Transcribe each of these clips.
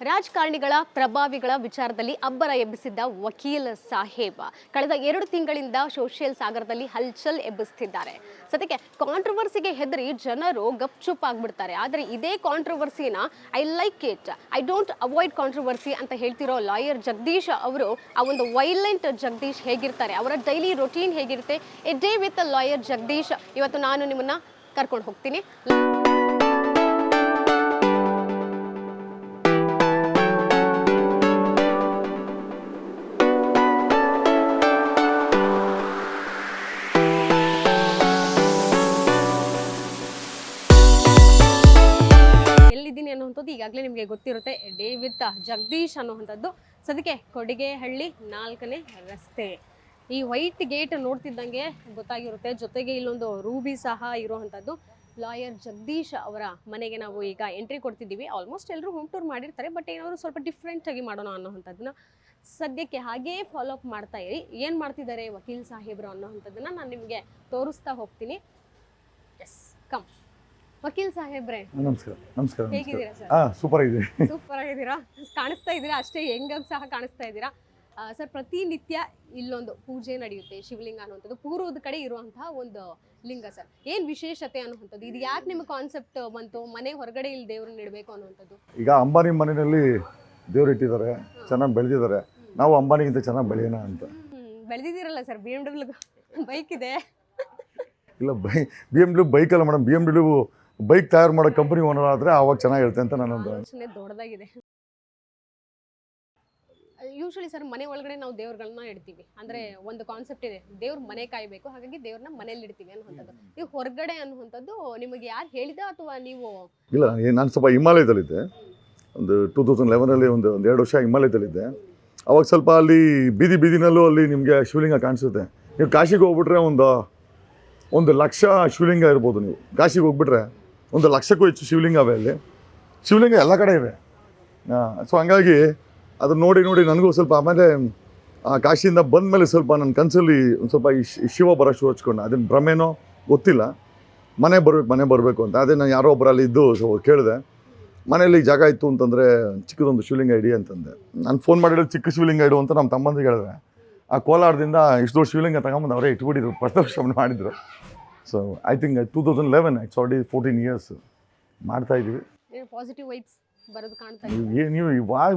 ರಾಜಕಾರಣಿಗಳ ಪ್ರಭಾವಿಗಳ ವಿಚಾರದಲ್ಲಿ ಅಬ್ಬರ ಎಬ್ಬಿಸಿದ್ದ ವಕೀಲ್ ಸಾಹೇಬ ಕಳೆದ 2 ತಿಂಗಳಿಂದ ಸೋಷಿಯಲ್ ಸಾಗರದಲ್ಲಿ ಹಲ್ಚಲ್ ಎಬ್ಬಿಸುತ್ತಿದ್ದಾರೆ. ಸದ್ಯಕ್ಕೆ ಕಾಂಟ್ರವರ್ಸಿಗೆ ಹೆದರಿ ಜನರು ಗಪ್ಚುಪ್ ಆಗ್ಬಿಡ್ತಾರೆ. ಆದರೆ ಇದೇ ಕಾಂಟ್ರವರ್ಸಿನ I like it, I don't avoid controversy ಅಂತ ಹೇಳ್ತಿರೋ ಲಾಯರ್ ಜಗದೀಶ್ ಅವರು ಆ ಒಂದು ವೈಲೆಂಟ್ ಜಗದೀಶ್ ಹೇಗಿರ್ತಾರೆ, ಅವರ ಡೈಲಿ ರೊಟೀನ್ ಹೇಗಿರುತ್ತೆ, A day with lawyer Jagadish ಇವತ್ತು ನಾನು ನಿಮ್ಮನ್ನ ಕರ್ಕೊಂಡು ಹೋಗ್ತೀನಿ. ಅನ್ನುವಂಥದ್ದು ಈಗಾಗಲೇ ನಿಮಗೆ ಗೊತ್ತಿರುತ್ತೆ. ಡೇ ವಿತ್ ಜಗದೀಶ್ ಅನ್ನುವಂಥದ್ದು ಸದ್ಯಕ್ಕೆ ಕೊಡಿಗೆಹಳ್ಳಿ 4ನೇ ರಸ್ತೆ. ಈ ವೈಟ್ ಗೇಟ್ ನೋಡ್ತಿದ್ದಂಗೆ ಗೊತ್ತಾಗಿರುತ್ತೆ. ಜೊತೆಗೆ ಇಲ್ಲೊಂದು ರೂಬಿ ಸಹ ಇರುವಂಥದ್ದು. ಲಾಯರ್ ಜಗದೀಶ್ ಅವರ ಮನೆಗೆ ನಾವು ಈಗ ಎಂಟ್ರಿ ಕೊಡ್ತಿದ್ದೀವಿ. ಆಲ್ಮೋಸ್ಟ್ ಎಲ್ಲರೂ ಹೋಮ್ ಟೂರ್ ಮಾಡಿರ್ತಾರೆ, ಬಟ್ ಏನಾದರೂ ಸ್ವಲ್ಪ ಡಿಫ್ರೆಂಟ್ ಆಗಿ ಮಾಡೋಣ ಅನ್ನೋವಂಥದ್ದನ್ನ ಸದ್ಯಕ್ಕೆ ಹಾಗೇ ಫಾಲೋ ಅಪ್ ಮಾಡ್ತಾ ಇರಿ. ಏನು ಮಾಡ್ತಿದ್ದಾರೆ ವಕೀಲ್ ಸಾಹೇಬರು ಅನ್ನೋವಂಥದ್ದನ್ನ ನಾನು ನಿಮಗೆ ತೋರಿಸ್ತಾ ಹೋಗ್ತೀನಿ. S, come. ವಕೀಲ್ ಸಾಹೇಬ್ರೆ ನಮಸ್ಕಾರ. ನಮಸ್ಕಾರ. ಹೇಗಿದ್ದೀರಾ ಸರ್? ಸೂಪರ್ ಆಗಿದೆ. ಸೂಪರ್ ಆಗಿದ್ದೀರಾ, ಕಾಣಿಸ್ತಾ ಇದ್ದೀರಾ, ಅಷ್ಟೇ ಯಂಗಾಗಿ ಸಹ ಕಾಣಿಸ್ತಾ ಇದ್ದೀರಾ ಸರ್. ಪ್ರತಿನಿತ್ಯ ಇಲ್ಲೊಂದು ಪೂಜೆ ನಡೆಯುತ್ತೆ. ಶಿವಲಿಂಗ ಅನ್ನುವಂಥದ್ದು ಪೂರ್ವದ ಕಡೆ ಇರುವಂತಹ ಒಂದು ಲಿಂಗ ಸರ್. ಏನು ವಿಶೇಷತೆ ಅನ್ನುವಂಥದ್ದು, ಇದು ಯಾಕೆ ನಿಮ್ಮ ಕಾನ್ಸೆಪ್ಟ್ ಬಂತು, ಮನೆ ಹೊರಗಡೆ ಇಲ್ಲಿ ದೇವ್ರನ್ನ ಇಡಬೇಕು ಅನ್ನುವಂಥದ್ದು? ಈಗ ಅಂಬಾನಿ ಮನೆಯಲ್ಲಿ ದೇವ್ರು ಇಟ್ಟಿದ್ದಾರೆ, ಚೆನ್ನಾಗಿ ಬೆಳೆದಿದ್ದಾರೆ. ನಾವು ಅಂಬಾನಿಗಿಂತ ಚೆನ್ನಾಗಿ ಬೆಳೆಯೋಣ ಅಂತ. ಬೆಳೆದಿದ್ದೀರಲ್ಲ ಸರ್. BMW ಬೈಕ್ ಇದೆ. ಇಲ್ಲ, BMW ಬೈಕ್ ಅಲ್ಲ ಮೇಡಮ್, BMW ಬೈಕ್ ತಯಾರು ಮಾಡೋ ಕಂಪನಿ ಓನರ್ ಆದರೆ ಆವಾಗ ಚೆನ್ನಾಗಿರುತ್ತೆ ಅಂತ ನಾನೊಂದು ಯೋಚನೆ ದೊಡ್ಡದಾಗಿದೆ. ಯೂಶಲಿ ಸರ್ ಮನೆ ಒಳಗಡೆ ನಾವು ದೇವ್ರಗಳನ್ನ ಇಡ್ತೀವಿ. ಅಂದ್ರೆ ಒಂದು ಕಾನ್ಸೆಪ್ಟ್ ಇದೆ, ದೇವ್ರ ಮನೆ ಕಾಯಬೇಕು, ಹಾಗಾಗಿ ದೇವ್ರನ್ನ ಮನೇಲಿ ಇಡ್ತೀವಿ ಅನ್ನುವಂಥದ್ದು. ನೀವು ಹೊರಗಡೆ ಅನ್ನುವಂಥದ್ದು ನಿಮಗೆ ಯಾರು ಹೇಳಿದ ಅಥವಾ ನೀವು? ಇಲ್ಲ, ನಾನು ಸ್ವಲ್ಪ ಹಿಮಾಲಯದಲ್ಲಿದ್ದೆ. ಒಂದು 2011 ಒಂದು 2 ವರ್ಷ ಹಿಮಾಲಯದಲ್ಲಿದ್ದೆ. ಅವಾಗ ಸ್ವಲ್ಪ ಅಲ್ಲಿ ಬೀದಿನಲ್ಲೂ ಅಲ್ಲಿ ನಿಮಗೆ ಶಿವಲಿಂಗ ಕಾಣಿಸುತ್ತೆ. ನೀವು ಕಾಶಿಗೆ ಹೋಗ್ಬಿಟ್ರೆ ಒಂದು ಲಕ್ಷ ಶಿವಲಿಂಗ ಇರ್ಬೋದು. ನೀವು ಕಾಶಿಗೆ ಹೋಗ್ಬಿಟ್ರೆ 1 ಲಕ್ಷಕ್ಕೂ ಹೆಚ್ಚು ಶಿವಲಿಂಗವೇ. ಅಲ್ಲಿ ಶಿವಲಿಂಗ ಎಲ್ಲ ಕಡೆ ಇವೆ. ಸೊ ಹಂಗಾಗಿ ಅದನ್ನ ನೋಡಿ ನನಗೂ ಸ್ವಲ್ಪ, ಆಮೇಲೆ ಕಾಶಿಯಿಂದ ಬಂದಮೇಲೆ ಸ್ವಲ್ಪ ನನ್ನ ಕನಸಲ್ಲಿ ಒಂದು ಸ್ವಲ್ಪ ಈ ಶಿವ ಬರೋ ಶೂ ಹಚ್ಕೊಂಡು, ಅದನ್ನು ಭ್ರಮೆನೋ ಗೊತ್ತಿಲ್ಲ, ಮನೆ ಬರಬೇಕು ಅಂತ. ಅದೇ ನಾನು ಯಾರೋ ಒಬ್ಬರಲ್ಲಿ ಇದ್ದು ಕೇಳಿದೆ, ಮನೆಯಲ್ಲಿ ಜಾಗ ಇತ್ತು ಅಂತಂದರೆ ಚಿಕ್ಕದೊಂದು ಶಿವಲಿಂಗ ಇಡಿ ಅಂತಂದೆ. ನಾನು ಫೋನ್ ಮಾಡಿದ್ರೆ ಚಿಕ್ಕ ಶಿವಲಿಂಗ ಇಡು ಅಂತ ನಮ್ಮ ತಮ್ಮಂದಿಗೆ ಹೇಳಿದೆ. ಆ ಕೋಲಾರದಿಂದ ಇಷ್ಟು ದೊಡ್ಡ ಶಿವಲಿಂಗ ತಗೊಂಬಂದು ಅವರೇ ಇಟ್ಬಿಟ್ಟಿದ್ರು, ಪ್ರದರ್ಶನ ಮಾಡಿದರು. So I think 2011, it's already 14 years ಮಾಡ್ತಾಯಿದ್ದೀವಿ. ಪಾಸಿಟಿವ್ ವೈಬ್ಸ್ ಬರೋದು ಕಾಣ್ತಾ ನೀವು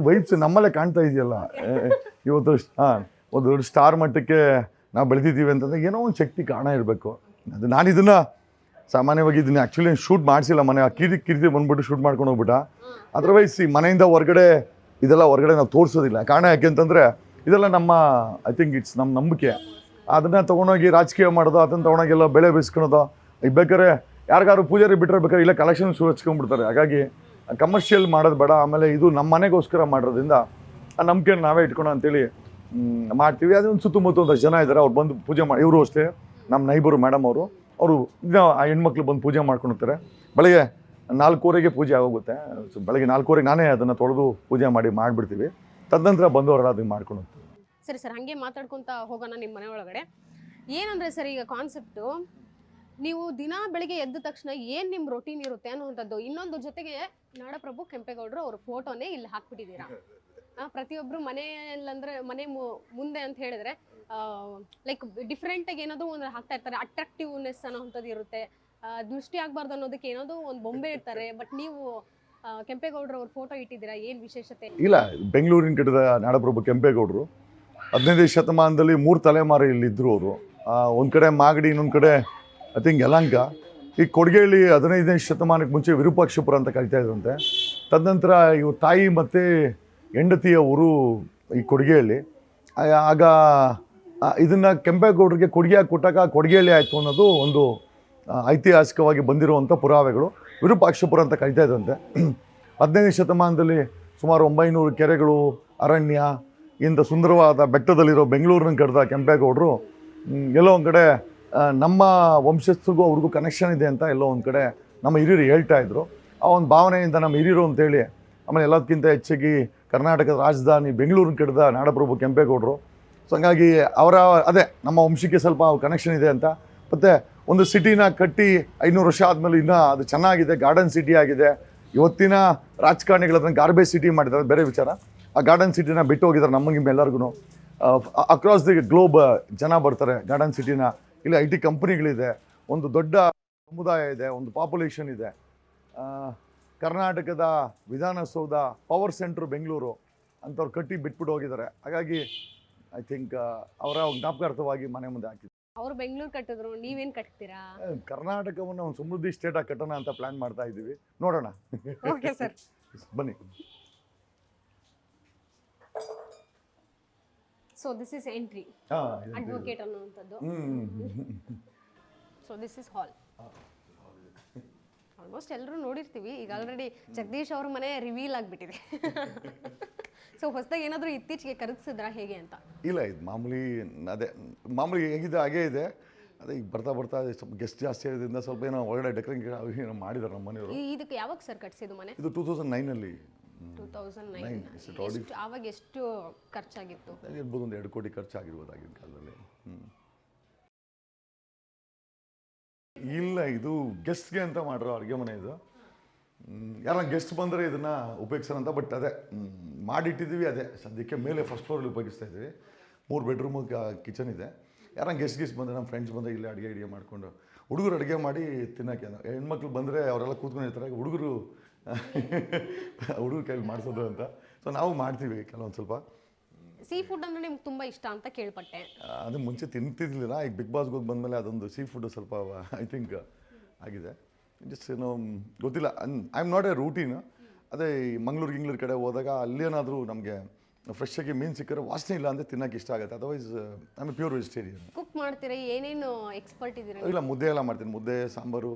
ವೈಬ್ಸ್ ನಮ್ಮಲ್ಲೇ ಕಾಣ್ತಾ ಇದೆಯಲ್ಲ. ಇವತ್ತು ಒಂದು ದೊಡ್ಡ ಸ್ಟಾರ್ ಮಟ್ಟಕ್ಕೆ ನಾವು ಬೆಳೆದಿದ್ದೀವಿ ಅಂತಂದರೆ ಏನೋ ಒಂದು ಶಕ್ತಿ ಕಾರಣ ಇರಬೇಕು. ಅದು ನಾನು ಇದನ್ನು ಸಾಮಾನ್ಯವಾಗಿ ಆ್ಯಕ್ಚುಲಿ ಶೂಟ್ ಮಾಡಿಸಿಲ್ಲ. ಮನೆ ಕಿರಿತಿ ಬಂದುಬಿಟ್ಟು ಶೂಟ್ ಮಾಡ್ಕೊಂಡು ಹೋಗ್ಬಿಟ್ಟ. ಅದರ್ವೈಸ್ ಈ ಮನೆಯಿಂದ ಹೊರಗಡೆ ಹೊರಗಡೆ ನಾವು ತೋರಿಸೋದಿಲ್ಲ. ಕಾರಣ ಯಾಕೆ ಅಂತಂದರೆ ಇದೆಲ್ಲ ನಮ್ಮ, ಐ ಥಿಂಕ್ ಇಟ್ಸ್ ನಮ್ಮ ನಂಬಿಕೆ. ಅದನ್ನು ತೊಗೊಂಡೋಗಿ ರಾಜಕೀಯ ಮಾಡೋದು, ಅದನ್ನು ತೊಗೊಂಡೋಗೆಲ್ಲ ಬೆಳೆ ಬೇಯಿಸ್ಕೊಳೋದು. ಈಗ ಬೇಕಾದ್ರೆ ಯಾರಿಗಾರು ಪೂಜಾರಿ ಬಿಟ್ಟರೆ ಬೇಕಾದ್ರೆ ಇಲ್ಲ ಕಲೆಕ್ಷನ್ ಶೂ ಹಚ್ಕೊಂಡ್ಬಿಡ್ತಾರೆ. ಹಾಗಾಗಿ ಕಮರ್ಷಿಯಲ್ ಮಾಡೋದು ಬೇಡ. ಆಮೇಲೆ ಇದು ನಮ್ಮ ಮನೆಗೋಸ್ಕರ ಮಾಡೋದ್ರಿಂದ ಆ ನಂಬಿಕೆಯನ್ನು ನಾವೇ ಇಟ್ಕೊಳೋ ಅಂತೇಳಿ ಮಾಡ್ತೀವಿ. ಅದೊಂದು ಸುತ್ತಮುತ್ತ ಒಂದಷ್ಟು ಜನ ಇದ್ದಾರೆ, ಅವ್ರು ಬಂದು ಪೂಜೆ ಮಾಡಿ. ಇವರು ಅಷ್ಟೇ ನಮ್ಮ ನೈಬರು ಮೇಡಮ್ ಅವರು ಆ ಹೆಣ್ಮಕ್ಳು ಬಂದು ಪೂಜೆ ಮಾಡ್ಕೊಂಡು ಹೋಗ್ತಾರೆ. ಬೆಳಗ್ಗೆ 4:15ಗೆ ಪೂಜೆ ಆಗೋಗುತ್ತೆ. ಸೊ ಬೆಳಗ್ಗೆ 4:15ಗೆ ನಾನೇ ಅದನ್ನು ತೊಳೆದು ಪೂಜೆ ಮಾಡಿಬಿಡ್ತೀವಿ. ತದನಂತರ ಬಂದವರೆಲ್ಲ ಅದನ್ನು ಮಾಡ್ಕೊಂಡು ಹೋಗ್ತೀವಿ. ಸರಿ ಸರ್, ಹಾಗೆ ಮಾತಾಡ್ಕೊತ ಹೋಗೋಣ ನಿಮ್ಮ ಮನೆ ಒಳಗಡೆ. ಏನಂದರೆ ಸರ್, ಈಗ ಕಾನ್ಸೆಪ್ಟು ನೀವು ದಿನ ಬೆಳಿಗ್ಗೆ ಎದ್ದ ತಕ್ಷಣ ಏನು ನಿಮ್ಮ ರೊಟೀನ್ ಇರುತ್ತೆ ಅನ್ನುವಂಥದ್ದು. ಇನ್ನೊಂದು ಜೊತೆಗೆ ನಾಡಪ್ರಭು ಕೆಂಪೇಗೌಡರು ಅವ್ರ ಫೋಟೋನೇ ಇಲ್ಲಿ ಹಾಕ್ಬಿಟ್ಟಿದ್ದೀರಾ. ಪ್ರತಿಯೊಬ್ಬರು ಮನೆಯಲ್ಲಂದರೆ ಮನೆ ಮುಂದೆ ಅಂತ ಹೇಳಿದ್ರೆ ಲೈಕ್ ಡಿಫ್ರೆಂಟಾಗಿ ಏನಾದರೂ ಒಂದು ಹಾಕ್ತಾ ಇರ್ತಾರೆ. ಅಟ್ರಾಕ್ಟಿವ್ನೆಸ್ ಅನ್ನೋವಂಥದ್ದು ಇರುತ್ತೆ. ದೃಷ್ಟಿ ಆಗಬಾರ್ದು ಅನ್ನೋದಕ್ಕೆ ಏನಾದರೂ ಒಂದು ಬೊಂಬೆ ಇಡ್ತಾರೆ. ಬಟ್ ನೀವು ಕೆಂಪೇಗೌಡರು ಅವ್ರ ಫೋಟೋ ಇಟ್ಟಿದ್ದೀರಾ, ಏನು ವಿಶೇಷತೆ? ಇಲ್ಲ, ಬೆಂಗಳೂರಿನ ಕಟ್ಟದ ನಾಡಪ್ರಭು ಕೆಂಪೇಗೌಡರು 15ನೇ ಶತಮಾನದಲ್ಲಿ 3 ತಲೆಮಾರು ಇಲ್ಲಿದ್ದರು ಅವರು. ಒಂದು ಕಡೆ ಮಾಗಡಿ, ಇನ್ನೊಂದು ಕಡೆ ಐ ಥಿಂಕ್ ಯಲಹಂಕ. ಈ ಕೊಡಿಗೆಹಳ್ಳಿ 15ನೇ ಶತಮಾನಕ್ಕೆ ಮುಂಚೆ ವಿರೂಪಾಕ್ಷಪುರ ಅಂತ ಕರಿತಾ ಇದ್ರಂತೆ. ತದನಂತರ ಇವು ತಾಯಿ ಮತ್ತು ಹೆಂಡತಿಯ ಊರು ಈ ಕೊಡಿಗೆಹಳ್ಳಿ. ಆಗ ಇದನ್ನು ಕೆಂಪೇಗೌಡರಿಗೆ ಕೊಡುಗೆಯಾಗಿ ಕೊಟ್ಟಾಗ ಕೊಡಿಗೆಹಳ್ಳಿ ಆಯಿತು ಅನ್ನೋದು ಒಂದು ಐತಿಹಾಸಿಕವಾಗಿ ಬಂದಿರುವಂಥ ಪುರಾವೆಗಳು. ವಿರೂಪಾಕ್ಷಪುರ ಅಂತ ಕರಿತಾ ಇದ್ದಂತೆ. 15ನೇ ಶತಮಾನದಲ್ಲಿ ಸುಮಾರು 900 ಕೆರೆಗಳು, ಅರಣ್ಯ, ಇಂಥ ಸುಂದರವಾದ ಬೆಟ್ಟದಲ್ಲಿರೋ ಬೆಂಗಳೂರಿನ ಕರೆದ ಕೆಂಪೇಗೌಡರು ಎಲ್ಲೋ ಒಂದು ಕಡೆ ನಮ್ಮ ವಂಶಸ್ಥರಿಗೂ ಅವ್ರಿಗೂ ಕನೆಕ್ಷನ್ ಇದೆ ಅಂತ ಎಲ್ಲೋ ಒಂದು ಕಡೆ ನಮ್ಮ ಹಿರಿಯರು ಹೇಳ್ತಾಯಿದ್ರು. ಆ ಒಂದು ಭಾವನೆಯಿಂದ ನಮ್ಮ ಹಿರಿಯರು ಅಂತೇಳಿ. ಆಮೇಲೆ ಎಲ್ಲದಕ್ಕಿಂತ ಹೆಚ್ಚಾಗಿ ಕರ್ನಾಟಕದ ರಾಜಧಾನಿ ಬೆಂಗಳೂರಿನ ಕಡೆದ ನಾಡಪ್ರಭು ಕೆಂಪೇಗೌಡರು. ಸೊ ಹಂಗಾಗಿ ಅದೇ ನಮ್ಮ ವಂಶಕ್ಕೆ ಸ್ವಲ್ಪ ಕನೆಕ್ಷನ್ ಇದೆ ಅಂತ. ಮತ್ತು ಒಂದು ಸಿಟಿನ ಕಟ್ಟಿ 500 ವರ್ಷ ಆದಮೇಲೆ ಇನ್ನೂ ಅದು ಚೆನ್ನಾಗಿದೆ, ಗಾರ್ಡನ್ ಸಿಟಿ ಆಗಿದೆ. ಇವತ್ತಿನ ರಾಜಕಾರಣಿಗಳನ್ನ ಗಾರ್ಬೇಜ್ ಸಿಟಿ ಮಾಡಿದ್ದಾರೆ ಬೇರೆ ವಿಚಾರ. ಆ ಗಾರ್ಡನ್ ಸಿಟಿನ ಬಿಟ್ಟು ಹೋಗಿದ್ದಾರೆ ನಮಗೆ ಎಲ್ಲರಿಗೂ. ಅಕ್ರಾಸ್ ದಿ ಗ್ಲೋಬ್ ಜನ ಬರ್ತಾರೆ ಗಾರ್ಡನ್ ಸಿಟಿನ. ಇಲ್ಲಿ IT ಕಂಪ್ನಿಗಳಿದೆ, ಒಂದು ದೊಡ್ಡ ಸಮುದಾಯ ಇದೆ, ಒಂದು ಪಾಪ್ಯುಲೇಷನ್ ಇದೆ. ಕರ್ನಾಟಕದ ವಿಧಾನಸೌಧ, ಪವರ್ ಸೆಂಟ್ರ್ ಬೆಂಗಳೂರು ಅಂಥವ್ರು ಕಟ್ಟಿ ಬಿಟ್ಬಿಟ್ಟು ಹೋಗಿದ್ದಾರೆ. ಹಾಗಾಗಿ ಐ ಥಿಂಕ್ ಅವರ ಜ್ಞಾಪಕಾರ್ಥವಾಗಿ ಮನೆ ಮುಂದೆ ಹಾಕಿದ್ರು. ಅವ್ರು ಬೆಂಗಳೂರು ಕಟ್ಟಿದ್ರು, ನೀವೇನ್ ಕಟ್ತೀರಾ? ಕರ್ನಾಟಕವನ್ನು ಒಂದು ಸಮೃದ್ಧಿ ಸ್ಟೇಟ್ ಆಗಿ ಕಟ್ಟೋಣ ಅಂತ ಪ್ಲಾನ್ ಮಾಡ್ತಾ ಇದ್ದೀವಿ, ನೋಡೋಣ. ಓಕೆ ಸರ್, ಬನ್ನಿ. So this is entry, advocate ಅನ್ನುವಂಥದ್ದು. So this is hall. Almost ಎಲ್ಲರೂ ನೋಡಿರ್ತೀವಿ ಈಗ. ಆಲ್ರೆಡಿ ಜಗದೀಶ್ ಅವ್ರ ಮನೆ ರಿವೀಲ್ ಆಗಿಬಿಟ್ಟಿದೆ. ಸೊ ಹೊಸದಾಗಿ ಏನಾದರೂ ಇತ್ತೀಚೆಗೆ ಖರೀದಿಸಿದ್ರಾ ಹೇಗೆ ಅಂತ? ಇಲ್ಲ, ಇದು ಮಾಮೂಲಿ ಹೇಗಿದೆ ಹಾಗೇ ಇದೆ. ಅದೇ ಈಗ ಬರ್ತಾ ಬರ್ತಾ ಸ್ವಲ್ಪ ಗೆಸ್ಟ್ ಜಾಸ್ತಿ ಇರೋದ್ರಿಂದ ಸ್ವಲ್ಪ ಏನೋ ಒಳಗಡೆ ಡೆಕೋರೇಷನ್ ಏನೋ ಮಾಡಿದ್ದಾರೆ ನಮ್ಮ ಮನೆಯವರು. ಇದಕ್ಕೆ ಯಾವಾಗ ಸರ್ ಕಟ್ಸಿದ್ದು ಮನೆ? ಇದು 2009 2009. ಆವಾಗ ಎಷ್ಟು ಖರ್ಚಾಗಿತ್ತು? ಇರ್ಬೋದು, ಒಂದು 2 ಕೋಟಿ ಖರ್ಚಾಗಿರ್ಬೋದು ಆಗಿನ ಕಾಲದಲ್ಲಿ. ಇಲ್ಲ, ಇದು ಗೆಸ್ಟ್ಗೆ ಅಂತ ಮಾಡಿರೋ ಅಡುಗೆ ಮನೆ ಇದು. ಯಾರ ಗೆಸ್ಟ್ ಬಂದರೆ ಇದನ್ನು ಉಪಯೋಗಿಸೋಣ ಅಂತ. ಬಟ್ ಅದೇ ಮಾಡಿಟ್ಟಿದ್ದೀವಿ. ಅದೇ ಸದ್ಯಕ್ಕೆ ಮೇಲೆ ಫಸ್ಟ್ ಫ್ಲೋರಲ್ಲಿ ಉಪಯೋಗಿಸ್ತಾ ಇದ್ದೀವಿ. 3 ಬೆಡ್ರೂಮು ಕಿಚನ್ ಇದೆ. ಯಾರ ಗೆಸ್ಟ್ ಬಂದರೆ, ನಮ್ಮ ಫ್ರೆಂಡ್ಸ್ ಬಂದರೆ ಇಲ್ಲೇ ಅಡುಗೆ ಮಾಡಿಕೊಂಡು, ಹುಡುಗರು ಅಡುಗೆ ಮಾಡಿ ತಿನ್ನೋಕ್ಕೆ. ಹೆಣ್ಮಕ್ಳು ಬಂದರೆ ಅವರೆಲ್ಲ ಕೂತ್ಕೊಂಡಿರ್ತಾರೆ, ಹುಡುಗರು ಕೈಲಿ ಮಾಡಿಸೋದು ಅಂತ. ಸೊ ನಾವು ಮಾಡ್ತೀವಿ ಕೆಲವೊಂದು ಸ್ವಲ್ಪ. ಸೀ ಫುಡ್ ಅಂದರೆ ನಿಮ್ಗೆ ತುಂಬ ಇಷ್ಟ ಅಂತ ಕೇಳ್ಪಟ್ಟೆ. ಅದು ಮುಂಚೆ ತಿಂತಿರ್ಲಿಲ್ಲ. ಈಗ ಬಿಗ್ ಬಾಸ್ಗೆ ಹೋಗಿ ಬಂದಮೇಲೆ ಅದೊಂದು ಸೀ ಫುಡ್ಡು ಸ್ವಲ್ಪ ಐ ಥಿಂಕ್ ಆಗಿದೆ. ಜಸ್ಟ್ ಏನೋ ಗೊತ್ತಿಲ್ಲ, I am not A routine. ಅದೇ ಮಂಗ್ಳೂರು ಕಡೆ ಹೋದಾಗ ಅಲ್ಲೇನಾದರೂ ನಮಗೆ ಫ್ರೆಶ್ ಆಗಿ ಮೀನು ಸಿಕ್ಕರೆ ವಾಸನೆ ಇಲ್ಲ ಅಂದರೆ ತಿನ್ನೋಕೆ ಇಷ್ಟ ಆಗುತ್ತೆ. Otherwise I am pure vegetarian. Cook ಮಾಡ್ತೀರಾ? ಏನೇನು ಎಕ್ಸ್ಪರ್ಟ್ ಇದ್ದೀರಾ? ಇಲ್ಲ, ಮುದ್ದೆ ಎಲ್ಲ ಮಾಡ್ತೀನಿ. ಮುದ್ದೆ, ಸಾಂಬಾರು,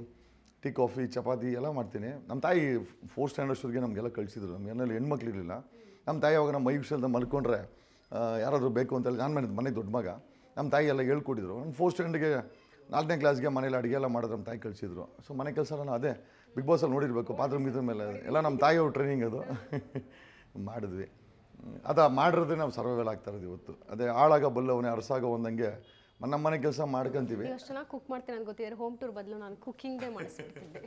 ಟೀ, ಕಾಫಿ, ಚಪಾತಿ ಎಲ್ಲ ಮಾಡ್ತೀನಿ. ನಮ್ಮ ತಾಯಿ 4th ಸ್ಟ್ಯಾಂಡರ್ಡ್ಸ್ವರೆಗೆ ನಮಗೆಲ್ಲ ಕಳಿಸಿದ್ರು. ನಮ್ಗೆ ಏನಲ್ಲಿ ಹೆಣ್ಮಕ್ಳಿರಲಿಲ್ಲ. ನಮ್ಮ ತಾಯಿ ಅವಾಗ ನಮ್ಮ ಮೈ ವಿಷಯದ ಮಲ್ಕೊಂಡ್ರೆ ಯಾರಾದರೂ ಬೇಕು ಅಂತೇಳಿ, ನಾನು ಮನೆ ದೊಡ್ಡ ಮಗ, ನಮ್ಮ ತಾಯಿ ಎಲ್ಲ ಹೇಳ್ಕೊಟ್ಟಿದ್ರು. ನಾನು 4th ಸ್ಟ್ಯಾಂಡರ್ಡ್ಗೆ 4ನೇ ಕ್ಲಾಸ್ಗೆ ಮನೇಲಿ ಅಡುಗೆ ಎಲ್ಲ ಮಾಡೋದು ನಮ್ಮ ತಾಯಿ ಕಳಿಸಿದ್ರು. ಸೊ ಮನೆ ಕೆಲಸ ನಾನು ಅದೇ ಬಿಗ್ ಬಾಸಲ್ಲಿ ನೋಡಿರಬೇಕು, ಪಾತ್ರ ಮಿತ್ರ ಮೇಲೆ ಎಲ್ಲ ನಮ್ಮ ತಾಯಿಯವ್ರ ಟ್ರೈನಿಂಗ್ ಅದು ಮಾಡಿದ್ವಿ. ಅದು ಮಾಡಿರೋದೇ ನಾವು ಸರ್ವೈವಲ್ ಆಗ್ತಾ ಇರೋದು ಇವತ್ತು. ಅದೇ ಆಳಾಗ ಬಲ್ಲವನೇ ಅರಸಾಗ ಒಂದಂಗೆ ನಮ್ಮ ಮನೆ ಕೆಲಸ ಮಾಡ್ಕೊಂತೀವಿ. ಎಷ್ಟು ಚೆನ್ನಾಗಿ ಕುಕ್ ಮಾಡ್ತೀನಿ ಅಂತ ಗೊತ್ತಿದ್ರೆ ಹೋಮ್ ಟೂರ್ ಬದಲು ನಾನು ಕುಕ್ಕಿಂಗೇ ಮಾಡಿಸ್ಬಿಡ್ತಿದ್ದೆ.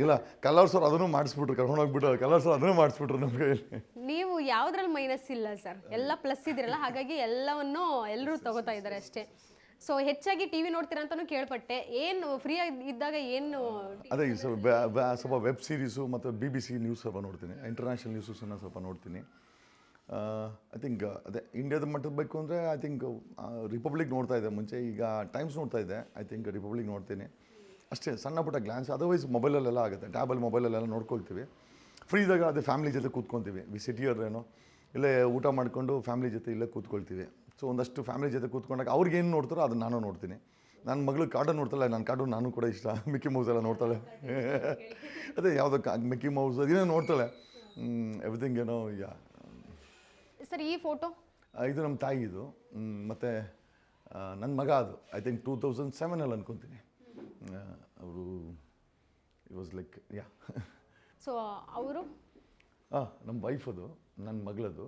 ಇಲ್ಲ, ಕಲರ್ಸ್ ಅವ್ರು ಅದನ್ನು ಮಾಡಿಸ್ಬಿಟ್ರು, ಕರ್ಕೊಂಡೋಗ್ಬಿಟ್ಟು ಕಲರ್ಸ್ ಅವ್ರು ಅದನ್ನು ಮಾಡಿಸ್ಬಿಟ್ರು ನಮ್ಮ ಕೈಯಲ್ಲಿ. ನೀವು ಯಾವುದ್ರಲ್ಲಿ ಮೈನಸ್ ಇಲ್ಲ ಸರ್, ಎಲ್ಲ ಪ್ಲಸ್ ಇದಿರಲ್ಲ. ಹಾಗಾಗಿ ಎಲ್ಲವನ್ನು ಎಲ್ಲರೂ ತಗೋತಾ ಇದ್ದಾರೆ ಅಷ್ಟೇ. ಸೊ ಹೆಚ್ಚಾಗಿ ಟಿವಿ ನೋಡ್ತೀರಾ ಅಂತಾನು ಕೇಳ್ಪಟ್ಟೆ. ಏನು ಫ್ರೀ ಇದ್ದಾಗ ಏನು? ಅದೇ ಸ್ವಲ್ಪ ವೆಬ್ ಸೀರೀಸು ಮತ್ತು BBC ನ್ಯೂಸ್ ಸ್ವಲ್ಪ ನೋಡ್ತೀನಿ. ಇಂಟರ್ನ್ಯಾಷನಲ್ ನ್ಯೂಸನ್ನು ಸ್ವಲ್ಪ ನೋಡ್ತೀನಿ. ಐ ಥಿಂಕ್ ಅದೇ ಇಂಡಿಯಾದ ಮಟ್ಟದ ಬೇಕು ಅಂದರೆ ಐ ಥಿಂಕ್ ರಿಪಬ್ಲಿಕ್ ನೋಡ್ತಾ ಇದೆ ಮುಂಚೆ. ಈಗ ಟೈಮ್ಸ್ ನೋಡ್ತಾ ಇದೆ. ಐ ಥಿಂಕ್ ರಿಪಬ್ಲಿಕ್ ನೋಡ್ತೀನಿ ಅಷ್ಟೇ, ಸಣ್ಣ ಪುಟ್ಟ ಗ್ಲಾನ್ಸ್. ಅದರ್ವೈಸ್ ಮೊಬೈಲಲ್ಲೆಲ್ಲ ಆಗುತ್ತೆ, ಟ್ಯಾಬಲ್ಲಿ ಮೊಬೈಲಲ್ಲೆಲ್ಲ ನೋಡ್ಕೊಳ್ತೀವಿ. ಫ್ರೀ ಇದ್ದಾಗ ಅದೇ ಫ್ಯಾಮಿಲಿ ಜೊತೆ ಕೂತ್ಕೊತೀವಿ. ಸಿಟಿಯವ್ರೇನೋ ಇಲ್ಲೇ ಊಟ ಮಾಡಿಕೊಂಡು ಫ್ಯಾಮಿಲಿ ಜೊತೆ ಇಲ್ಲೇ ಕೂತ್ಕೊಳ್ತೀವಿ. ಸೊ ಒಂದಷ್ಟು ಫ್ಯಾಮಿಲಿ ಜೊತೆ ಕೂತ್ಕೊಂಡಾಗ ಅವ್ರಿಗೆ ಏನು ನೋಡ್ತಾರೋ ಅದನ್ನು ನಾನು ನೋಡ್ತೀನಿ. ನನ್ನ ಮಗಳು ಕಾರ್ಟೂನ್ ನೋಡ್ತಾಳೆ, ನನ್ನ ಕಾರ್ಟೂನ್ ನಾನು ಕೂಡ ಇಷ್ಟ. ಮಿಕ್ಕಿ ಮೌಸ್ ಎಲ್ಲ ನೋಡ್ತಾಳೆ. ಅದೇ ಯಾವುದೋ ಮಿಕ್ಕಿ ಮೌಸ್ ಅದೇನೋ ನೋಡ್ತಾಳೆ. ಎವ್ರಿಥಿಂಗ್ ಏನೋ. ಈಗ ಸರ್ ಈ ಫೋಟೋ ಇದು ನಮ್ಮ ತಾಯಿದು. ಮತ್ತು ನನ್ನ ಮಗ ಅದು ಐ ಥಿಂಕ್ 2007 ಅನ್ಕೊತೀನಿ. ಅವರು it was like yeah. So ಅವರು ನಮ್ಮ ವೈಫ್ ಅದು, ನನ್ನ ಮಗಳದು.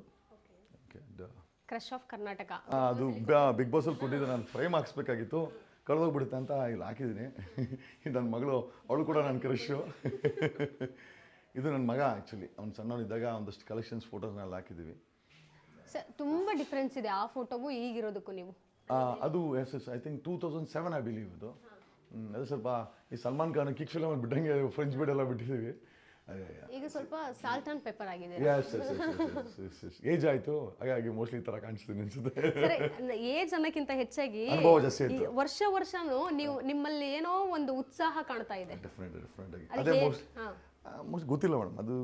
Crush of Karnataka. ಅದು ಬಿಗ್ ಬಾಸಲ್ಲಿ ಕೊಟ್ಟಿದ್ದೆ. ನಾನು ಫ್ರೇಮ್ ಹಾಕ್ಸ್ಬೇಕಾಗಿತ್ತು, ಕಳೆದೋಗ್ಬಿಡುತ್ತೆ ಅಂತ ಇಲ್ಲಿ ಹಾಕಿದ್ದೀನಿ. ನನ್ನ ಮಗಳು, ಅವಳು ಕೂಡ ನನ್ನ ಕ್ರಶ್ಶು. ಇದು ನನ್ನ ಮಗ ಆ್ಯಕ್ಚುಲಿ. ಅವ್ನು ಸಣ್ಣವನಿದ್ದಾಗ ಒಂದಷ್ಟು ಕಲೆಕ್ಷನ್ಸ್ ಫೋಟೋಸ್ನೆಲ್ಲ ಹಾಕಿದ್ದೀವಿ. ಸರ್ ತುಂಬ ಡಿಫ್ರೆನ್ಸ್ ಇದೆ ಆ ಫೋಟೋಗೂ ಈಗಿರೋದಕ್ಕೂ ನೀವು. ಅದು ಐ ಥಿಂಕ್ 2007 ಐ ಬಿಲೀವ್ ಇದು. ಅದು ಸ್ವಲ್ಪ ಈ ಸಲ್ಮಾನ್ ಖಾನ್ ಕಿಕ್ ಫಿಲಮಲ್ಲಿ ಬಿಟ್ಟಂಗೆ ಫ್ರೆಂಚ್ ಬೀಡ್ ಎಲ್ಲ ಬಿಟ್ಟಿದ್ದೀವಿ. ಈಗ ಸ್ವಲ್ಪ ಸಾಲ್ಟ್ ಆ್ಯಂಡ್ ಪೆಪ್ಪರ್ ಆಗಿದೆ. ಏಜ್ ಆಯಿತು, ಹಾಗಾಗಿ ಮೋಸ್ಟ್ಲಿ ಈ ಥರ ಕಾಣಿಸ್ತೀನಿ ಅನ್ಸುತ್ತೆ. ಏಜ್ ಅನ್ನೋಕ್ಕಿಂತ ಹೆಚ್ಚಾಗಿ ವರ್ಷನೂ ನೀವು ನಿಮ್ಮಲ್ಲಿ ಏನೋ ಒಂದು ಉತ್ಸಾಹ ಕಾಣ್ತಾ ಇದೆ. ಡಿಫ್ರೆಂಟ್ ಆಗಿ. ಅದೇ ಮೋಸ್ಟ್ ಗೊತ್ತಿಲ್ಲ ಮೇಡಮ್. ಅದು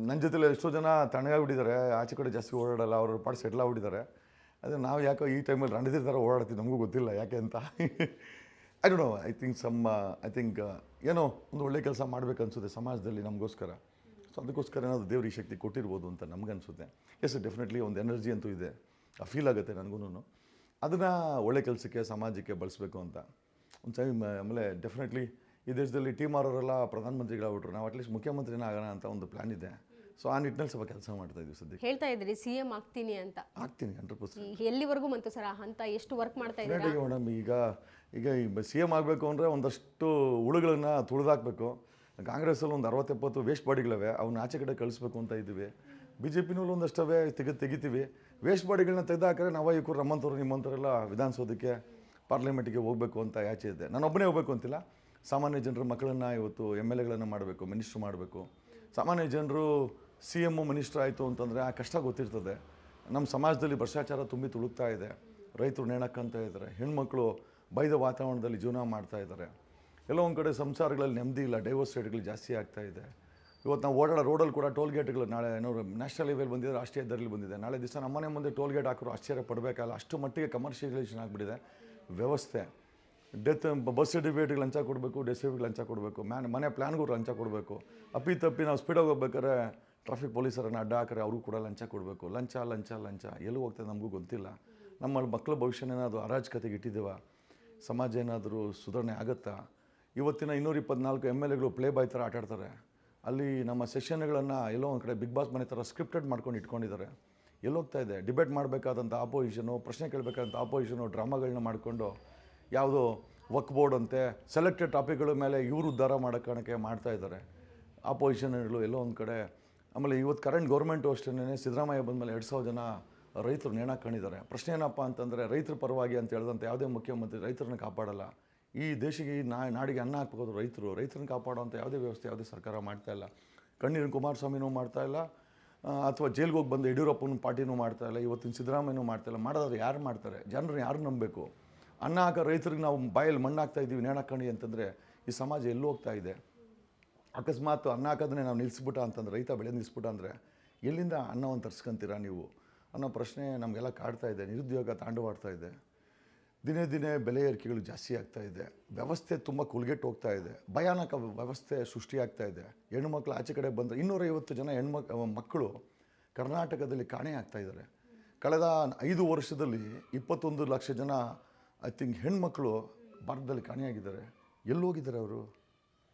ನನ್ನ ಜೊತೆಲಿ ಎಷ್ಟೋ ಜನ ತಣ್ಣಗಾಗ್ಬಿಟ್ಟಿದ್ದಾರೆ, ಆಚೆ ಕಡೆ ಜಾಸ್ತಿ ಓಡಾಡಲ್ಲ, ಅವ್ರ ಪಾಡು ಸೆಟ್ಲ್ ಆಗ್ಬಿಟ್ಟಿದ್ದಾರೆ. ಅದೇ ನಾವು ಯಾಕೋ ಈ ಟೈಮಲ್ಲಿ ರಣಧೀರ್ ಥರ ಓಡಾಡ್ತೀವಿ, ನಮಗೂ ಗೊತ್ತಿಲ್ಲ ಯಾಕೆ ಅಂತ. I don't know. I think ಏನೋ ಒಂದು ಒಳ್ಳೆ ಕೆಲಸ ಮಾಡಬೇಕು ಅನಿಸುತ್ತೆ ಸಮಾಜದಲ್ಲಿ ನಮಗೋಸ್ಕರ. ಸೊ ಅದಕ್ಕೋಸ್ಕರ ಏನಾದರೂ ದೇವ್ರ ಈ ಶಕ್ತಿ ಕೊಟ್ಟಿರ್ಬೋದು ಅಂತ ನಮಗನ್ಸುತ್ತೆ. ಎಸ್, ಡೆಫಿನೆಟ್ಲಿ ಒಂದು ಎನರ್ಜಿ ಅಂತೂ ಇದೆ, ಫೀಲ್ ಆಗುತ್ತೆ ನನಗೂ. ಅದನ್ನು ಒಳ್ಳೆ ಕೆಲಸಕ್ಕೆ, ಸಮಾಜಕ್ಕೆ ಬಳಸಬೇಕು ಅಂತ ಒಂದು ಟೈಮ್. ಆಮೇಲೆ ಡೆಫಿನೆಟ್ಲಿ ಈ ದೇಶದಲ್ಲಿ ಟೀಮ್ ಅವರೆಲ್ಲ ಪ್ರಧಾನಮಂತ್ರಿಗಳಾಗ್ಬಿಟ್ರು, ನಾವು ಅಟ್ಲೀಸ್ಟ್ ಮುಖ್ಯಮಂತ್ರಿನ ಆಗೋಣ ಅಂತ ಒಂದು ಪ್ಲ್ಯಾನ್ ಇದೆ. ಸೊ ಆ ನಿಟ್ಟಿನಲ್ಲಿ ಸ್ವಲ್ಪ ಕೆಲಸ ಮಾಡ್ತಾ ಇದ್ದೀವಿ ಸದ್ಯಕ್ಕೆ. ಹೇಳ್ತಾ ಇದ್ರಿ CM ಆಗ್ತೀನಿ ಅಂತ. ಆಗ್ತೀನಿ 100%. ಎಲ್ಲಿವರೆಗೂ ಬಂತು ಸರ್ ಅಂತ? ಎಷ್ಟು ವರ್ಕ್ ಮಾಡ್ತಾ ಇದ್ದೀರಾ ಮೇಡಮ್? ಈಗ CM ಆಗಬೇಕು ಅಂದರೆ ಒಂದಷ್ಟು ಹುಳುಗಳನ್ನು ತುಳಿದಾಕಬೇಕು. ಕಾಂಗ್ರೆಸ್ಸಲ್ಲಿ ಒಂದು 60-70 ವೇಸ್ಟ್ ಬಾಡಿಗಳಿವೆ, ಅವನ್ನ ಆಚೆ ಕಡೆ ಕಳಿಸ್ಬೇಕು ಅಂತ ಇದ್ದೀವಿ. ಬಿ ಜೆ ಪಿನಲ್ಲೂ ಒಂದಷ್ಟವೇ ತೆಗಿತೀವಿ. ವೇಸ್ಟ್ ಬಾಡಿಗಳನ್ನ ತೆಗೆದಾಕರೆ ನಾವು ಇವರು ನಮ್ಮಂಥವ್ರು ನಿಮ್ಮಂಥವರೆಲ್ಲ ವಿಧಾನಸೌಧಕ್ಕೆ ಪಾರ್ಲಿಮೆಂಟಿಗೆ ಹೋಗಬೇಕು ಅಂತ ಆಚೆ ಇದೆ. ನಾನು ಒಬ್ಬನೇ ಹೋಗಬೇಕು ಅಂತಿಲ್ಲ. ಸಾಮಾನ್ಯ ಜನರ ಮಕ್ಕಳನ್ನು ಇವತ್ತು MLAಗಳನ್ನು ಮಾಡಬೇಕು, ಮಿನಿಸ್ಟ್ರು ಮಾಡಬೇಕು. ಸಾಮಾನ್ಯ ಜನರು CM ಮಿನಿಸ್ಟ್ರ್ ಆಯಿತು ಅಂತಂದರೆ ಆ ಕಷ್ಟ ಗೊತ್ತಿರ್ತದೆ. ನಮ್ಮ ಸಮಾಜದಲ್ಲಿ ಭ್ರಷ್ಟಾಚಾರ ತುಂಬಿ ತುಳುಕ್ತಾ ಇದೆ. ರೈತರು ನೇಣಕ್ಕಂತ ಇದ್ದಾರೆ, ಹೆಣ್ಮಕ್ಳು ಬೈದ ವಾತಾವರಣದಲ್ಲಿ ಜೀವನ ಮಾಡ್ತಾ ಇದ್ದಾರೆ. ಎಲ್ಲೋ ಒಂದು ಕಡೆ ಸಂಸಾರಗಳಲ್ಲಿ ನೆಮ್ಮದಿ ಇಲ್ಲ, ಡೈವರ್ಸ್ ರೇಟ್ಗಳು ಜಾಸ್ತಿ ಆಗ್ತಾ ಇದೆ. ಇವತ್ತು ನಾವು ಓಡಾಡೋ ರೋಡಲ್ಲಿ ಕೂಡ ಟೋಲ್ ಗೇಟ್ಗಳು ನಾಳೆ ನ್ಯಾಷನಲ್ ಲೆವೆಲ್ ಬಂದಿದೆ, ರಾಷ್ಟ್ರೀಯ ಹೆದ್ದಾರಿಲಿ ಬಂದಿದೆ. ನಾಳೆ ದಿವಸ ನಮ್ಮನೆ ಮುಂದೆ ಟೋಲ್ ಗೇಟ್ ಹಾಕೋರು ಆಶ್ಚರ್ಯ ಪಡಬೇಕಲ್ಲ, ಅಷ್ಟು ಮಟ್ಟಿಗೆ ಕಮರ್ಷಿಯಲೈಸೇಷನ್ ಆಗಿಬಿಟ್ಟಿದೆ ವ್ಯವಸ್ಥೆ. ಬಸ್ ಸರ್ಟಿಫಿಕೇಟ್ಗೆ ಲಂಚ ಕೊಡಬೇಕು, ಡೆತ್ ಸರ್ಟಿಫಿಕೇಟ್ ಲಂಚ ಕೊಡಬೇಕು, ಮನೆ ಪ್ಲ್ಯಾನ್ಗೂ ಲಂಚ ಕೊಡಬೇಕು. ಅಪ್ಪಿ ನಾವು ಸ್ಪೀಡಾಗಿ ಹೋಗ್ಬೇಕಾದ್ರೆ ಟ್ರಾಫಿಕ್ ಪೊಲೀಸರನ್ನು ಅಡ್ಡ ಹಾಕಿದ್ರೆ ಅವ್ರಿಗೂ ಕೂಡ ಲಂಚ ಕೊಡಬೇಕು. ಲಂಚ ಎಲ್ಲಿ ಹೋಗ್ತದೆ ನಮಗೂ ಗೊತ್ತಿಲ್ಲ. ನಮ್ಮ ಮಕ್ಕಳ ಭವಿಷ್ಯನೇನಾದರೂ ಅರಾಜಕತೆಗೆ ಇಟ್ಟಿದ್ದೇವ? ಸಮಾಜ ಏನಾದರೂ ಸುಧಾರಣೆ ಆಗುತ್ತಾ? ಇವತ್ತಿನ 224 MLAಗಳು ಪ್ಲೇ ಬಾಯ್ ಥರ ಆಟಾಡ್ತಾರೆ. ಅಲ್ಲಿ ನಮ್ಮ ಸೆಷನ್ಗಳನ್ನು ಎಲ್ಲೋ ಒಂದು ಕಡೆ ಬಿಗ್ ಬಾಸ್ ಮನೆ ಥರ ಸ್ಕ್ರಿಪ್ಟೆಡ್ ಮಾಡ್ಕೊಂಡು ಇಟ್ಕೊಂಡಿದ್ದಾರೆ. ಎಲ್ಲೋಗ್ತಾ ಇದೆ? ಡಿಬೇಟ್ ಮಾಡಬೇಕಾದಂಥ ಆಪೋಸಿಷನು, ಪ್ರಶ್ನೆ ಕೇಳಬೇಕಾದಂಥ ಆಪೋಸಿಷನು ಡ್ರಾಮಾಗಳನ್ನ ಮಾಡಿಕೊಂಡು ಯಾವುದೋ ವಕ್ ಬೋರ್ಡ್ ಅಂತೆ ಸೆಲೆಕ್ಟೆಡ್ ಟಾಪಿಕ್ಗಳ ಮೇಲೆ ಇವರು ಉದ್ಧಾರ ಮಾಡೋಕ್ಕೆ ಮಾಡ್ತಾ ಇದ್ದಾರೆ ಆಪೋಸಿಷನ್ಗಳು ಎಲ್ಲೋ ಒಂದು ಕಡೆ. ಆಮೇಲೆ ಇವತ್ತು ಕರೆಂಟ್ ಗೌರ್ಮೆಂಟು ಅಷ್ಟೇ ಸಿದ್ದರಾಮಯ್ಯ ಬಂದಮೇಲೆ 2,000 ಜನ ರೈತರು ನೇಣಾಕೊಂಡಿದ್ದಾರೆ. ಪ್ರಶ್ನೆ ಏನಪ್ಪ ಅಂತಂದರೆ, ರೈತರ ಪರವಾಗಿ ಅಂತ ಹೇಳಿದಂಥ ಯಾವುದೇ ಮುಖ್ಯಮಂತ್ರಿ ರೈತರನ್ನ ಕಾಪಾಡಲ್ಲ. ಈ ದೇಶಕ್ಕೆ ನಾಡಿಗೆ ಅನ್ನ ಹಾಕ್ಬೋದು ರೈತರನ್ನ ಕಾಪಾಡೋವಂಥ ಯಾವುದೇ ವ್ಯವಸ್ಥೆ ಯಾವುದೇ ಸರ್ಕಾರ ಮಾಡ್ತಾಯಿಲ್ಲ. ಕಣ್ಣೀರಿನ ಕುಮಾರಸ್ವಾಮಿನೂ ಮಾಡ್ತಾಯಿಲ್ಲ, ಅಥವಾ ಜೈಲ್ಗೆ ಹೋಗಿ ಬಂದು ಯಡಿಯೂರಪ್ಪನ ಪಾರ್ಟಿನೂ ಮಾಡ್ತಾಯಿಲ್ಲ, ಇವತ್ತಿನ ಸಿದ್ದರಾಮಯ್ಯನೂ ಮಾಡ್ತಾಯಿಲ್ಲ. ಮಾಡೋದಾದ್ರೆ ಯಾರು ಮಾಡ್ತಾರೆ? ಜನರನ್ನ ಯಾರು ನಂಬಬೇಕು? ಅನ್ನ ಹಾಕೋ ರೈತರಿಗೆ ನಾವು ಬಾಯಲ್ಲಿ ಮಣ್ಣು ಹಾಕ್ತಾ ಇದ್ದೀವಿ ನೇಣಾಕಣಿ ಅಂತಂದರೆ ಈ ಸಮಾಜ ಎಲ್ಲೂ ಹೋಗ್ತಾ ಇದೆ. ಅಕಸ್ಮಾತ್ ಅನ್ನ ಹಾಕೋದನ್ನೇ ನಾವು ನಿಲ್ಲಿಸ್ಬಿಟ್ಟ ಅಂತಂದ್ರೆ, ರೈತ ಬೆಳೆ ನಿಲ್ಲಿಸ್ಬಿಟ್ಟ ಅಂದರೆ ಎಲ್ಲಿಂದ ಅನ್ನವನ್ನು ತರಿಸ್ಕೊಂತೀರಾ ನೀವು ಅನ್ನೋ ಪ್ರಶ್ನೆ ನಮಗೆಲ್ಲ ಕಾಡ್ತಾ ಇದೆ. ನಿರುದ್ಯೋಗ ತಾಂಡವಾಡ್ತಾ ಇದೆ. ದಿನೇ ಬೆಲೆ ಏರಿಕೆಗಳು ಜಾಸ್ತಿ ಆಗ್ತಾ ಇದೆ. ವ್ಯವಸ್ಥೆ ತುಂಬ ಕುಲ್ಗೆಟ್ಟು ಹೋಗ್ತಾ ಇದೆ. ಭಯಾನಕ ವ್ಯವಸ್ಥೆ ಸೃಷ್ಟಿಯಾಗ್ತಾ ಇದೆ. ಹೆಣ್ಮಕ್ಳು ಆಚೆ ಕಡೆ ಬಂದರೆ 250 ಜನ ಮಕ್ಕಳು ಕರ್ನಾಟಕದಲ್ಲಿ ಕಾಣೆ ಆಗ್ತಾ ಇದ್ದಾರೆ. ಕಳೆದ 5 ವರ್ಷದಲ್ಲಿ 21 ಲಕ್ಷ ಜನ ಐ ಥಿಂಕ್ ಹೆಣ್ಮಕ್ಳು ಭಾರತದಲ್ಲಿ ಕಾಣೆಯಾಗಿದ್ದಾರೆ. ಎಲ್ಲೋಗಿದ್ದಾರೆ ಅವರು?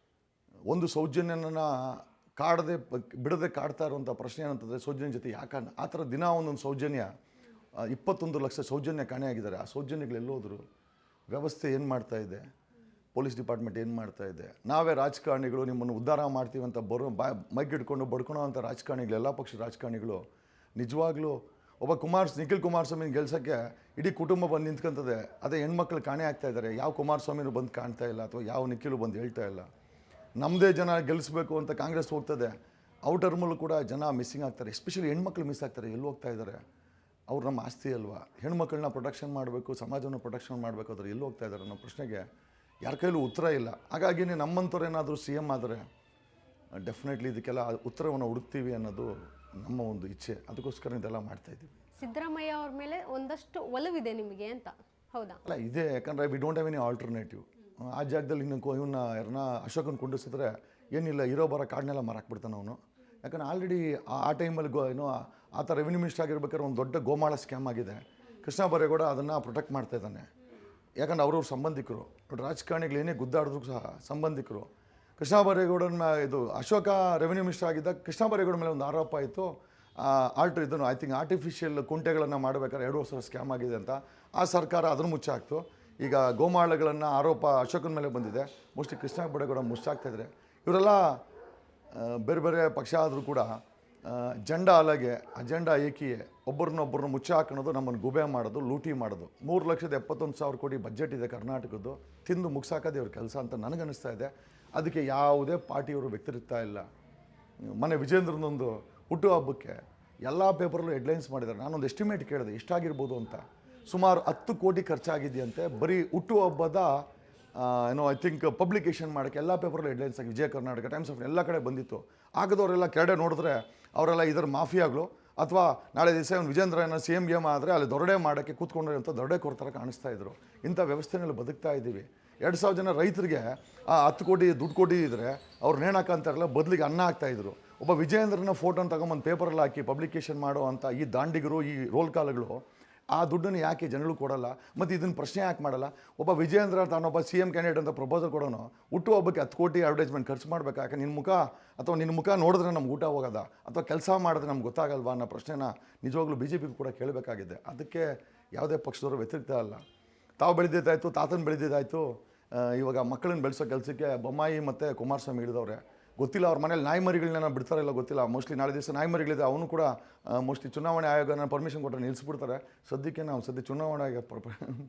ಒಂದು ಸೌಜನ್ಯನ ಬಿಡದೆ ಕಾಡ್ತಾ ಇರುವಂಥ ಪ್ರಶ್ನೆ ಏನಂತಂದರೆ, ಸೌಜನ್ಯ ಜೊತೆ ಯಾಕಂದ್ರೆ ಆ ಥರ ದಿನ ಒಂದೊಂದು ಸೌಜನ್ಯ 21 ಲಕ್ಷ ಸೌಜನ್ಯ ಕಾಣೆಯಾಗಿದ್ದಾರೆ. ಆ ಸೌಜನ್ಯಗಳು ಎಲ್ಲೋದ್ರು? ವ್ಯವಸ್ಥೆ ಏನು ಮಾಡ್ತಾ ಇದೆ? ಪೊಲೀಸ್ ಡಿಪಾರ್ಟ್ಮೆಂಟ್ ಏನು ಮಾಡ್ತಾ ಇದೆ? ನಾವೇ ರಾಜಕಾರಣಿಗಳು ನಿಮ್ಮನ್ನು ಉದ್ಧಾರ ಮಾಡ್ತೀವಿ ಅಂತ ಮೈಕ್ ಇಟ್ಕೊಂಡು ಬಡ್ಕೊಳೋ ಅಂಥ ರಾಜಕಾರಣಿಗಳು, ಎಲ್ಲ ಪಕ್ಷದ ರಾಜಕಾರಣಿಗಳು ನಿಜವಾಗ್ಲೂ ಒಬ್ಬ ನಿಖಿಲ್ ಕುಮಾರಸ್ವಾಮಿನ ಗೆಲ್ಸೋಕ್ಕೆ ಇಡೀ ಕುಟುಂಬ ಬಂದು ನಿಂತ್ಕೊಂತದೆ. ಅದೇ ಹೆಣ್ಮಕ್ಳು ಕಾಣೆ ಆಗ್ತಾ ಇದ್ದಾರೆ. ಯಾವ ಕುಮಾರಸ್ವಾಮಿನೂ ಬಂದು ಕಾಣ್ತಾ ಇಲ್ಲ, ಅಥವಾ ಯಾವ ನಿಖಿಲು ಬಂದು ಹೇಳ್ತಾ ಇಲ್ಲ. ನಮ್ಮದೇ ಜನ ಗೆಲ್ಲಿಸ್ಬೇಕು ಅಂತ ಕಾಂಗ್ರೆಸ್ ಹೋಗ್ತದೆ. ಔಟರ್ಮಲ್ಲೂ ಕೂಡ ಜನ ಮಿಸ್ಸಿಂಗ್ ಆಗ್ತಾರೆ. ಎಸ್ಪೆಷಲಿ ಹೆಣ್ಮಕ್ಳು ಮಿಸ್ ಆಗ್ತಾರೆ. ಎಲ್ಲಿ ಹೋಗ್ತಾ ಇದ್ದಾರೆ? ಅವ್ರು ನಮ್ಮ ಆಸ್ತಿ ಅಲ್ವಾ? ಹೆಣ್ಮಕ್ಳನ್ನ ಪ್ರೊಟೆಕ್ಷನ್ ಮಾಡಬೇಕು, ಸಮಾಜವನ್ನು ಪ್ರೊಟೆಕ್ಷನ್ ಮಾಡಬೇಕು, ಅದ್ರ ಎಲ್ಲಿ ಹೋಗ್ತಾ ಇದ್ದಾರೆ ಅನ್ನೋ ಪ್ರಶ್ನೆಗೆ ಯಾರ ಕೈಲೂ ಉತ್ತರ ಇಲ್ಲ. ಹಾಗಾಗಿನೇ ನಮ್ಮಂಥವ್ರು ಏನಾದರೂ CM ಆದರೆ ಡೆಫಿನೆಟ್ಲಿ ಇದಕ್ಕೆಲ್ಲ ಉತ್ತರವನ್ನು ಹುಡುಕ್ತೀವಿ ಅನ್ನೋದು ನಮ್ಮ ಒಂದು ಇಚ್ಛೆ. ಅದಕ್ಕೋಸ್ಕರ ಇದೆಲ್ಲ ಮಾಡ್ತಾಯಿದ್ದೀವಿ. ಸಿದ್ದರಾಮಯ್ಯ ಅವ್ರ ಮೇಲೆ ಒಂದಷ್ಟು ಒಲವಿದೆ ನಿಮಗೆ ಅಂತ, ಹೌದಾ? ಅಲ್ಲ, ಇದೆ. ಯಾಕಂದರೆ we don't have any alternative. ಆ ಜಾಗದಲ್ಲಿ ಇವನ್ನ ಯಾರನ್ನ ಅಶೋಕನ ಕುಂಡಿಸಿದ್ರೆ ಏನಿಲ್ಲ, ಇರೋ ಬರೋ ಕಾಡನ್ನೆಲ್ಲ ಮಾರಾಕ್ಬಿಡ್ತಾನೆ ಅವನು. ಯಾಕಂದರೆ ಆಲ್ರೆಡಿ ಆ ಟೈಮಲ್ಲಿ ಆತ ರೆವಿನ್ಯೂ ಮಿನಿಸ್ಟರ್ ಆಗಿರ್ಬೇಕಾದ್ರೆ ಒಂದು ದೊಡ್ಡ ಗೋಮಾಳ ಸ್ಕ್ಯಾಮ್ ಆಗಿದೆ. ಕೃಷ್ಣ ಬೈರೇಗೌಡ ಅದನ್ನು ಪ್ರೊಟೆಕ್ಟ್ ಮಾಡ್ತಾ ಇದ್ದಾನೆ. ಯಾಕಂದ್ರೆ ಅವ್ರವ್ರ ಸಂಬಂಧಿಕರು, ರಾಜಕಾರಣಿಗಳು ಏನೇ ಗುದ್ದಾಡಿದ್ರು ಸಹ ಸಂಬಂಧಿಕರು. ಕೃಷ್ಣ ಬೈರೇಗೌಡನ ಇದು ಅಶೋಕ ರೆವಿನ್ಯೂ ಮಿನಿಸ್ಟರ್ ಆಗಿದ್ದಾಗ ಕೃಷ್ಣ ಬೈರೇಗೌಡ ಮೇಲೆ ಒಂದು ಆರೋಪ ಆಯಿತು. ಇದನ್ನು ಐ ಥಿಂಕ್ ಆರ್ಟಿಫಿಷಿಯಲ್ ಕುಂಟೆಗಳನ್ನು ಮಾಡಬೇಕಾದ್ರೆ 2 ವರ್ಷ ಸ್ಕ್ಯಾಮ್ ಆಗಿದೆ ಅಂತ. ಆ ಸರ್ಕಾರ ಅದನ್ನು ಮುಚ್ಚಾಕ್ತು. ಈಗ ಗೋಮಾಳಗಳನ್ನು ಆರೋಪ ಅಶೋಕನ ಮೇಲೆ ಬಂದಿದೆ. ಮೋಸ್ಟ್ಲಿ ಕೃಷ್ಣ ಬೈರೇಗೌಡ ಮುಚ್ಚಾಕ್ತಾಯಿದ್ದಾರೆ. ಇವರೆಲ್ಲ ಬೇರೆ ಬೇರೆ ಪಕ್ಷ ಆದರೂ ಕೂಡ ಜೆಂಡಾ ಅಲಗೆ ಅಜೆಂಡಾ ಏಕಿಯೇ, ಒಬ್ಬರನ್ನೊಬ್ಬರನ್ನ ಮುಚ್ಚ ಹಾಕೋದು, ನಮ್ಮನ್ನು ಗುಬೆ ಮಾಡೋದು, ಲೂಟಿ ಮಾಡೋದು. 3,71,000 ಕೋಟಿ ಬಜೆಟ್ ಇದೆ ಕರ್ನಾಟಕದ್ದು. ತಿಂದು ಮುಗಿಸಾಕೋದೇ ಇವ್ರ ಕೆಲಸ ಅಂತ ನನಗನ್ನಿಸ್ತಾ ಇದೆ. ಅದಕ್ಕೆ ಯಾವುದೇ ಪಾರ್ಟಿಯವರು ವ್ಯಕ್ತಿರ್ತಾ ಇಲ್ಲ. ಮೊನ್ನೆ ವಿಜೇಂದ್ರನೊಂದು ಹುಟ್ಟುಹಬ್ಬಕ್ಕೆ ಎಲ್ಲ ಪೇಪರಲ್ಲೂ ಹೆಡ್ಲೈನ್ಸ್ ಮಾಡಿದ್ದಾರೆ. ನಾನೊಂದು ಎಸ್ಟಿಮೇಟ್ ಕೇಳಿದೆ ಎಷ್ಟಾಗಿರ್ಬೋದು ಅಂತ. ಸುಮಾರು 10 ಕೋಟಿ ಖರ್ಚಾಗಿದೆಯಂತೆ ಬರೀ ಹುಟ್ಟುಹಬ್ಬದ ಐ ಥಿಂಕ್ ಪಬ್ಲಿಕೇಶನ್ ಮಾಡೋಕ್ಕೆ. ಎಲ್ಲ ಪೇಪರಲ್ಲೂ ಹೆಡ್ಲೈನ್ಸ್ ಆಗಿ ವಿಜಯ ಕರ್ನಾಟಕ, ಟೈಮ್ಸ್ ಆಫ್ ಎಲ್ಲ ಕಡೆ ಬಂದಿತ್ತು. ಆಗದವರೆಲ್ಲ ಕೆರಡೆ ನೋಡಿದ್ರೆ ಅವರೆಲ್ಲ ಇದರ ಮಾಫಿಯಾಗಳು, ಅಥವಾ ನಾಳೆ ದಿವಸ ಒಂದು ವಿಜೇಂದ್ರನ CM ಆದರೆ ಅಲ್ಲಿ ದೊರಡೆ ಮಾಡೋಕ್ಕೆ ಕೂತ್ಕೊಂಡ್ರೆ ಅಂತ ದೊರಡೆ ಕೊಡ್ತಾರೆ ಕಾಣಿಸ್ತಾ ಇದ್ರು. ಇಂಥ ವ್ಯವಸ್ಥೆನಲ್ಲಿ ಬದುಕ್ತಾ ಇದ್ದೀವಿ. 2,000 ಜನ ರೈತರಿಗೆ 10 ಕೋಟಿ ದುಡ್ಡು ಕೊಟ್ಟಿದ್ದರೆ ಅವ್ರು ನೇಣಾಕಂತಾರಲ್ಲ, ಬದಲಿಗೆ ಅನ್ನ ಹಾಕ್ತಾಯಿದ್ರು. ಒಬ್ಬ ವಿಜೇಂದ್ರನ ಫೋಟೋನ ತಗೊಂಬಂದು ಪೇಪರಲ್ಲಿ ಹಾಕಿ ಪಬ್ಲಿಕೇಶನ್ ಮಾಡೋ ಅಂಥ ಈ ದಾಂಡಿಗರು, ಈ ರೋಲ್ ಕಾಲಗಳು ಆ ದುಡ್ಡನ್ನು ಯಾಕೆ ಜನಗಳು ಕೊಡಲ್ಲ? ಮತ್ತು ಇದನ್ನು ಪ್ರಶ್ನೆ ಯಾಕೆ ಮಾಡಲ್ಲ? ಒಬ್ಬ ವಿಜೇಂದ್ರ ತಾನೊಬ್ಬ CM ಕ್ಯಾಂಡಿಡೇಟ್ ಅಂತ ಪ್ರಪೋಸಲ್ ಕೊಡೋನು ಹುಟ್ಟುಹಬ್ಬಕ್ಕೆ 10 ಕೋಟಿ ಅಡ್ವರ್ಟೈಸ್ಮೆಂಟ್ ಖರ್ಚು ಮಾಡಬೇಕಾ? ಯಾಕೆ ನಿನ್ನ ಮುಖ ನೋಡಿದ್ರೆ ನಮ್ಗೆ ಊಟ ಹೋಗೋದ, ಅಥವಾ ಕೆಲಸ ಮಾಡಿದ್ರೆ ನಮ್ಗೆ ಗೊತ್ತಾಗಲ್ವಾ ಅನ್ನೋ ಪ್ರಶ್ನೆನ ನಿಜವಾಗ್ಲೂ BJP ಕೂಡ ಕೇಳಬೇಕಾಗಿದೆ. ಅದಕ್ಕೆ ಯಾವುದೇ ಪಕ್ಷದವರು ವ್ಯತಿರಿಕ್ತ ಅಲ್ಲ. ತಾವು ಬೆಳೆದಿದ್ದಾಯಿತು, ತಾತನ ಬೆಳೆದಿದ್ದಾಯಿತು. ಇವಾಗ ಮಕ್ಕಳನ್ನ ಬೆಳೆಸೋ ಕೆಲಸಕ್ಕೆ ಬೊಮ್ಮಾಯಿ ಮತ್ತು ಕುಮಾರಸ್ವಾಮಿ ಹಿಡಿದವ್ರೆ. ಗೊತ್ತಿಲ್ಲ ಅವ್ರ ಮನೇಲಿ ನಾಯಿ ಮರಿಗಳನ್ನ ಬಿಡ್ತಾರಿಲ್ಲ ಗೊತ್ತಿಲ್ಲ. ಮೋಸ್ಟ್ಲಿ ನಾಳೆ ದಿವಸ ನಾಯಿ ಮರಿಗಳಿದೆ, ಅವನು ಕೂಡ ಮೋಸ್ಟ್ಲಿ ಚುನಾವಣೆ ಆಯೋಗ ಪರ್ಮಿಷನ್ ಕೊಟ್ಟರೆ ನಿಲ್ಲಿಸ್ಬಿಡ್ತಾರೆ. ಸದ್ಯಕ್ಕೆ ನಾವು ಚುನಾವಣೆ ಆಯೋಗ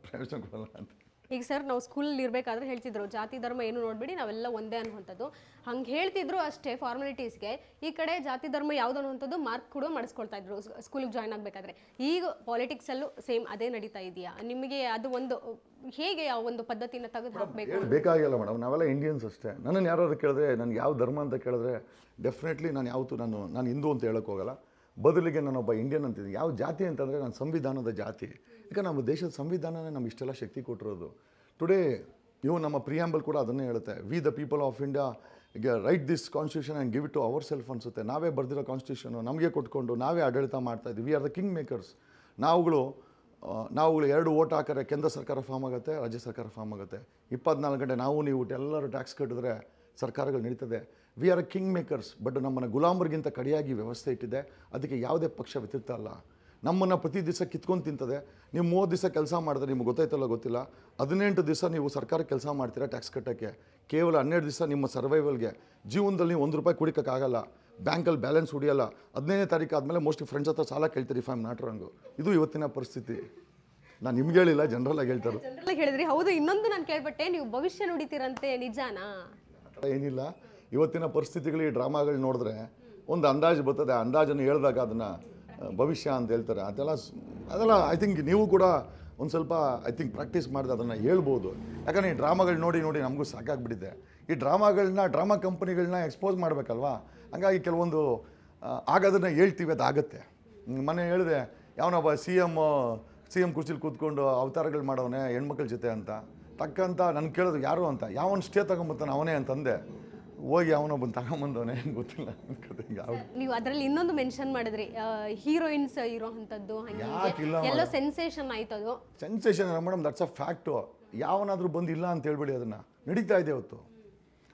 ಪ್ರವೇಶ ಕೊಡಲ್ಲ ಅಂತ. ಈಗ ಸರ್ ನಾವು ಸ್ಕೂಲಲ್ಲಿ ಇರಬೇಕಾದ್ರೆ ಹೇಳ್ತಿದ್ರು ಜಾತಿ ಧರ್ಮ ಏನು ನೋಡ್ಬಿಡಿ ನಾವೆಲ್ಲ ಒಂದೇ ಅನ್ನುವಂಥದ್ದು. ಹಂಗೆ ಹೇಳ್ತಿದ್ರು ಅಷ್ಟೇ ಫಾರ್ಮಾಲಿಟೀಸ್ಗೆ. ಈ ಕಡೆ ಜಾತಿ ಧರ್ಮ ಯಾವ್ದು ಅನ್ನುವಂಥದ್ದು ಮಾರ್ಕ್ ಕೂಡ ಮಾಡಿಸ್ಕೊಳ್ತಾ ಇದ್ರು ಸ್ಕೂಲಿಗೆ ಜಾಯ್ನ್ ಆಗಬೇಕಾದ್ರೆ. ಈಗ ಪಾಲಿಟಿಕ್ಸಲ್ಲೂ ಸೇಮ್ ಅದೇ ನಡೀತಾ ಇದೆಯಾ? ನಿಮಗೆ ಅದು ಒಂದು ಹೇಗೆ ಆ ಒಂದು ಪದ್ಧತಿನ ತೆಗೆದು ಹಾಕಬೇಕು? ಬೇಕಾಗಿಲ್ಲ ಮೇಡಮ್, ನಾವೆಲ್ಲ ಇಂಡಿಯನ್ಸ್ ಅಷ್ಟೇ. ನನ್ನನ್ನು ಯಾರಾದ್ರು ಕೇಳಿದ್ರೆ ನನಗೆ ಯಾವ ಧರ್ಮ ಅಂತ ಕೇಳಿದ್ರೆ ಡೆಫಿನೆಟ್ಲಿ ನಾನು ಯಾವತ್ತೂ ನಾನು ಹಿಂದೂ ಅಂತ ಹೇಳೋಕ್ಕೆ ಹೋಗಲ್ಲ. ಬದಲಿಗೆ ನಾನೊಬ್ಬ ಇಂಡಿಯನ್ ಅಂತಿದ್ದೀನಿ. ಯಾವ ಜಾತಿ ಅಂತಂದರೆ ನಾನು ಸಂವಿಧಾನದ ಜಾತಿ. ಯಾಕೆ ನಮ್ಮ ದೇಶದ ಸಂವಿಧಾನನೇ ನಮ್ಗೆ ಇಷ್ಟೆಲ್ಲ ಶಕ್ತಿ ಕೊಟ್ಟಿರೋದು. ಟುಡೇ ಇವು ನಮ್ಮ ಪ್ರಿಯಾಂಬಲ್ ಕೂಡ ಅದನ್ನೇ ಹೇಳುತ್ತೆ, we the people of India write this constitution and give it to our self ಅನಿಸುತ್ತೆ. ನಾವೇ ಬರೆದಿರೋ ಕಾನ್ಸ್ಟಿಟ್ಯೂಷನು ನಮಗೆ ಕೊಟ್ಕೊಂಡು ನಾವೇ ಆಡಳಿತ ಮಾಡ್ತಾಯಿದ್ವಿ. We are the king makers. ನಾವುಗಳು 2 ಓಟ್ ಹಾಕಿದ್ರೆ ಕೇಂದ್ರ ಸರ್ಕಾರ ಫಾರ್ಮ್ ಆಗುತ್ತೆ, ರಾಜ್ಯ ಸರ್ಕಾರ ಫಾರ್ಮ್ ಆಗುತ್ತೆ. 24 ಗಂಟೆ ನಾವು ನೀವು ಎಲ್ಲರೂ ಟ್ಯಾಕ್ಸ್ ಕಟ್ಟಿದ್ರೆ ಸರ್ಕಾರಗಳು ನಡೀತದೆ. We are a king makers. But ನಮ್ಮನ್ನು ಗುಲಾಮರಿಗಿಂತ ಕಡಿಯಾಗಿ ವ್ಯವಸ್ಥೆ ಇಟ್ಟಿದೆ. ಅದಕ್ಕೆ ಯಾವುದೇ ಪಕ್ಷ ವ್ಯತಿರಿಕ್ತ ಅಲ್ಲ. ನಮ್ಮನ್ನು ಪ್ರತಿ ದಿವಸ ಕಿತ್ಕೊಂಡು ತಿಂತದೆ. ನೀವು 30 ದಿವಸ ಕೆಲಸ ಮಾಡಿದ್ರೆ ನಿಮ್ಗೆ ಗೊತ್ತಾಯ್ತಲ್ಲ ಗೊತ್ತಿಲ್ಲ, 18 ದಿವಸ ನೀವು ಸರ್ಕಾರಕ್ಕೆ ಕೆಲಸ ಮಾಡ್ತೀರಾ ಟ್ಯಾಕ್ಸ್ ಕಟ್ಟೋಕ್ಕೆ. ಕೇವಲ 12 ದಿವಸ ನಿಮ್ಮ ಸರ್ವೈವಲ್ಗೆ. ಜೀವನದಲ್ಲಿ ನೀವು ₹1 ಕುಡಿಯೋಕ್ಕಾಗಲ್ಲ, ಬ್ಯಾಂಕಲ್ಲಿ ಬ್ಯಾಲೆನ್ಸ್ ಉಳಿಯಲ್ಲ. 15ನೇ ತಾರೀಕು ಆದಮೇಲೆ ಮೋಸ್ಟ್ಲಿ ಫ್ರೆಂಡ್ಸ್ ಹತ್ರ ಸಾಲ ಕೇಳ್ತೀರಿ if I am not wrong. ಇದು ಇವತ್ತಿನ ಪರಿಸ್ಥಿತಿ. ನಾನು ನಿಮ್ಗೆ ಹೇಳಿಲ್ಲ, ಜನರಲ್ಲಾಗಿ ಹೇಳ್ತಾರೆ. ಜನರಲ್ಲಾಗಿ ಹೇಳಿದ್ರಿ. ಹೌದು, ಇನ್ನೊಂದು ನಾನು ಕೇಳ್ಪಟ್ಟೆ, ನೀವು ಭವಿಷ್ಯ ನುಡಿತೀರಂತೆ, ನಿಜಾನಾ? ಆ ಥರ ಏನಿಲ್ಲ. ಇವತ್ತಿನ ಪರಿಸ್ಥಿತಿಗಳು ಈ ಡ್ರಾಮಾಗಳು ನೋಡಿದ್ರೆ ಒಂದು ಅಂದಾಜು ಬರ್ತದೆ. ಆ ಅಂದಾಜನ್ನು ಹೇಳಿದಾಗ ಅದನ್ನು ಭವಿಷ್ಯ ಅಂತ ಹೇಳ್ತಾರೆ. ಅದೆಲ್ಲ ಐ ಥಿಂಕ್ ನೀವು ಕೂಡ ಒಂದು ಸ್ವಲ್ಪ ಐ ಥಿಂಕ್ ಪ್ರಾಕ್ಟೀಸ್ ಮಾಡಿದೆ ಅದನ್ನು ಹೇಳ್ಬೋದು. ಯಾಕಂದರೆ ಈ ಡ್ರಾಮಾಗಳು ನೋಡಿ ನಮಗೂ ಸಾಕಾಗ್ಬಿಟ್ಟಿದೆ. ಈ ಡ್ರಾಮಾ ಕಂಪ್ನಿಗಳನ್ನ ಎಕ್ಸ್ಪೋಸ್ ಮಾಡಬೇಕಲ್ವಾ. ಹಂಗಾಗಿ ಕೆಲವೊಂದು ಆಗೋದನ್ನು ಹೇಳ್ತೀವಿ, ಅದಾಗತ್ತೆ. ಮೊನ್ನೆ ಹೇಳಿದೆ, ಯಾವನೊಬ್ಬ ಸಿ ಎಮ್ ಕುರ್ಚಿಲಿ ಕೂತ್ಕೊಂಡು ಅವತಾರಗಳು ಮಾಡೋವನೇ ಹೆಣ್ಮಕ್ಳ ಜೊತೆ ಅಂತ. ತಕ್ಕಂತ ನನಗೆ ಕೇಳೋದು ಯಾರು ಅಂತ, ಯಾವನು ಸ್ಟೇ ತಗೊಂಬರ್ತಾನೆ ಅವನೇ ಅಂತಂದೆ. ಹೋಗಿ ಅವನೊಬ್ಬನ ತಗೊಂಬಂದವನೇ ಗೊತ್ತಿಲ್ಲ ಯಾವ. ನೀವು ಅದರಲ್ಲಿ ಇನ್ನೊಂದು ಮೆನ್ಷನ್ ಮಾಡಿದ್ರಿ, ಹೀರೋಯಿನ್ಸ್ ಇರೋ ಅಂಥದ್ದು ಎಲ್ಲೋ ಸೆನ್ಸೇಷನ್ ಆಯ್ತು. ಅದು sensation madam, that's a fact. ಯಾವನಾದರೂ ಬಂದಿಲ್ಲ ಅಂತ ಹೇಳ್ಬೇಡಿ, ಅದನ್ನು ನಡೀತಾ ಇದೆ ಇವತ್ತು.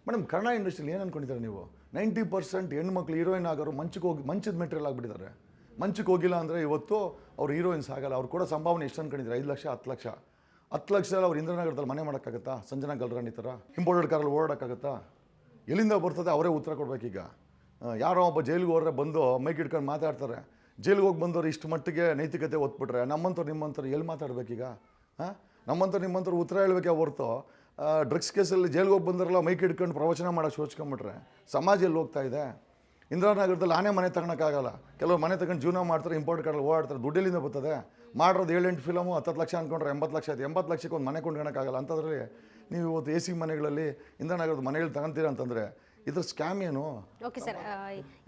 ಮೇಡಮ್, ಕನ್ನಡ ಇಂಡಸ್ಟ್ರಿಯಲ್ಲಿ ಏನು ಅಂದ್ಕೊಂಡಿದ್ದಾರೆ ನೀವು? 90% ಹೆಣ್ಮಕ್ಳು ಹೀರೋಯಿನ್ ಆಗೋರು ಮಂಚದ ಮೆಟೀರಿಯಲ್ ಆಗಿಬಿಟ್ಟಿದ್ದಾರೆ. ಮಂಚಕ್ಕೆ ಹೋಗಿಲ್ಲ ಅಂದರೆ ಇವತ್ತು ಅವ್ರು ಹೀರೋಯಿನ್ಸ್ ಆಗಲ್ಲ. ಅವ್ರು ಕೂಡ ಸಂಭಾವನೆ ಎಷ್ಟು ಅಂದ್ಕೊಂಡಿದ್ದಾರೆ? 5 ಲಕ್ಷ 10 ಲಕ್ಷ 10 ಲಕ್ಷದಲ್ಲಿ ಅವ್ರು ಇಂದ್ರನಗರದಲ್ಲಿ ಮನೆ ಮಾಡೋಕ್ಕಾಗತ್ತಾ? ಸಂಜನಾ ಗಲ್ರಾಣಿ ಥರ ಇಂಪೋರ್ಟೆಡ್ ಕಾರಲ್ಲಿ ಓಡಾಡೋಕ್ಕಾಗತ್ತಾ? ಎಲ್ಲಿಂದ ಬರ್ತದೆ? ಅವರೇ ಉತ್ತರ ಕೊಡ್ಬೇಕೀಗ. ಯಾರೋ ಒಬ್ಬ ಜೈಲಿಗೆ ಹೋದ್ರೆ ಬಂದು ಮೈಕ್ ಇಟ್ಕೊಂಡು ಮಾತಾಡ್ತಾರೆ. ಜೈಲಿಗೆ ಹೋಗಿ ಬಂದವರು ಇಷ್ಟು ಮಟ್ಟಿಗೆ ನೈತಿಕತೆ ಒತ್ಬಿಟ್ರೆ ನಿಮ್ಮಂಥವ್ರು ಎಲ್ಲಿ ಮಾತಾಡ್ಬೇಕೀಗ? ನಿಮ್ಮಂಥವ್ರು ಉತ್ತರ ಹೇಳ್ಬೇಕೆ ಹೊರ್ತು ಡ್ರಗ್ಸ್ ಕೇಸಲ್ಲಿ ಜೈಲಿಗೆ ಹೋಗಿ ಬಂದರಲ್ಲ ಮೈಕ್ ಇಟ್ಕೊಂಡು ಪ್ರವಚನ ಮಾಡೋಕ್ಕೆ ಸೋಚ್ಕೊಂಬಿಟ್ರೆ ಸಮಾಜ ಎಲ್ಲಿ ಹೋಗ್ತಾ ಇದೆ? ಇಂದಿರಾನಗರದಲ್ಲಿ ಆನೆ ಮನೆ ತಗೊಳಕ್ಕಾಗಲ್ಲ. ಕೆಲವರು ಮನೆ ತಗೊಂಡು ಜೀವನ ಮಾಡ್ತಾರೆ, ಇಂಪೋರ್ಟ್ ಕಾರಲ್ಲಿ ಓಡಾಡ್ತಾರೆ. ದುಡ್ಡೆಲ್ಲಿಂದ ಬರ್ತದೆ? ಮಾಡಿರೋದು 7-8 ಫಿಲಮು 10 ಲಕ್ಷ ಅಂದ್ಕೊಂಡ್ರೆ 80 ಲಕ್ಷ ಆಯ್ತು. 80 ಲಕ್ಷಕ್ಕೆ ಒಂದು ಮನೆ ಕೊಂಡ್ಕೊಳಕ್ಕಾಗಲ್ಲ. ಅಂಥದ್ರಲ್ಲಿ ನೀವು ಇವತ್ತು AC ಮನೆಗಳಲ್ಲಿ ಇಂದಿರಾನಗರದ ಮನೆಗಳು ತಗೊಂತೀರ ಅಂತಂದರೆ ಇದ್ರ ಸ್ಕ್ಯಾಮ್ ಏನು? ಓಕೆ ಸರ್,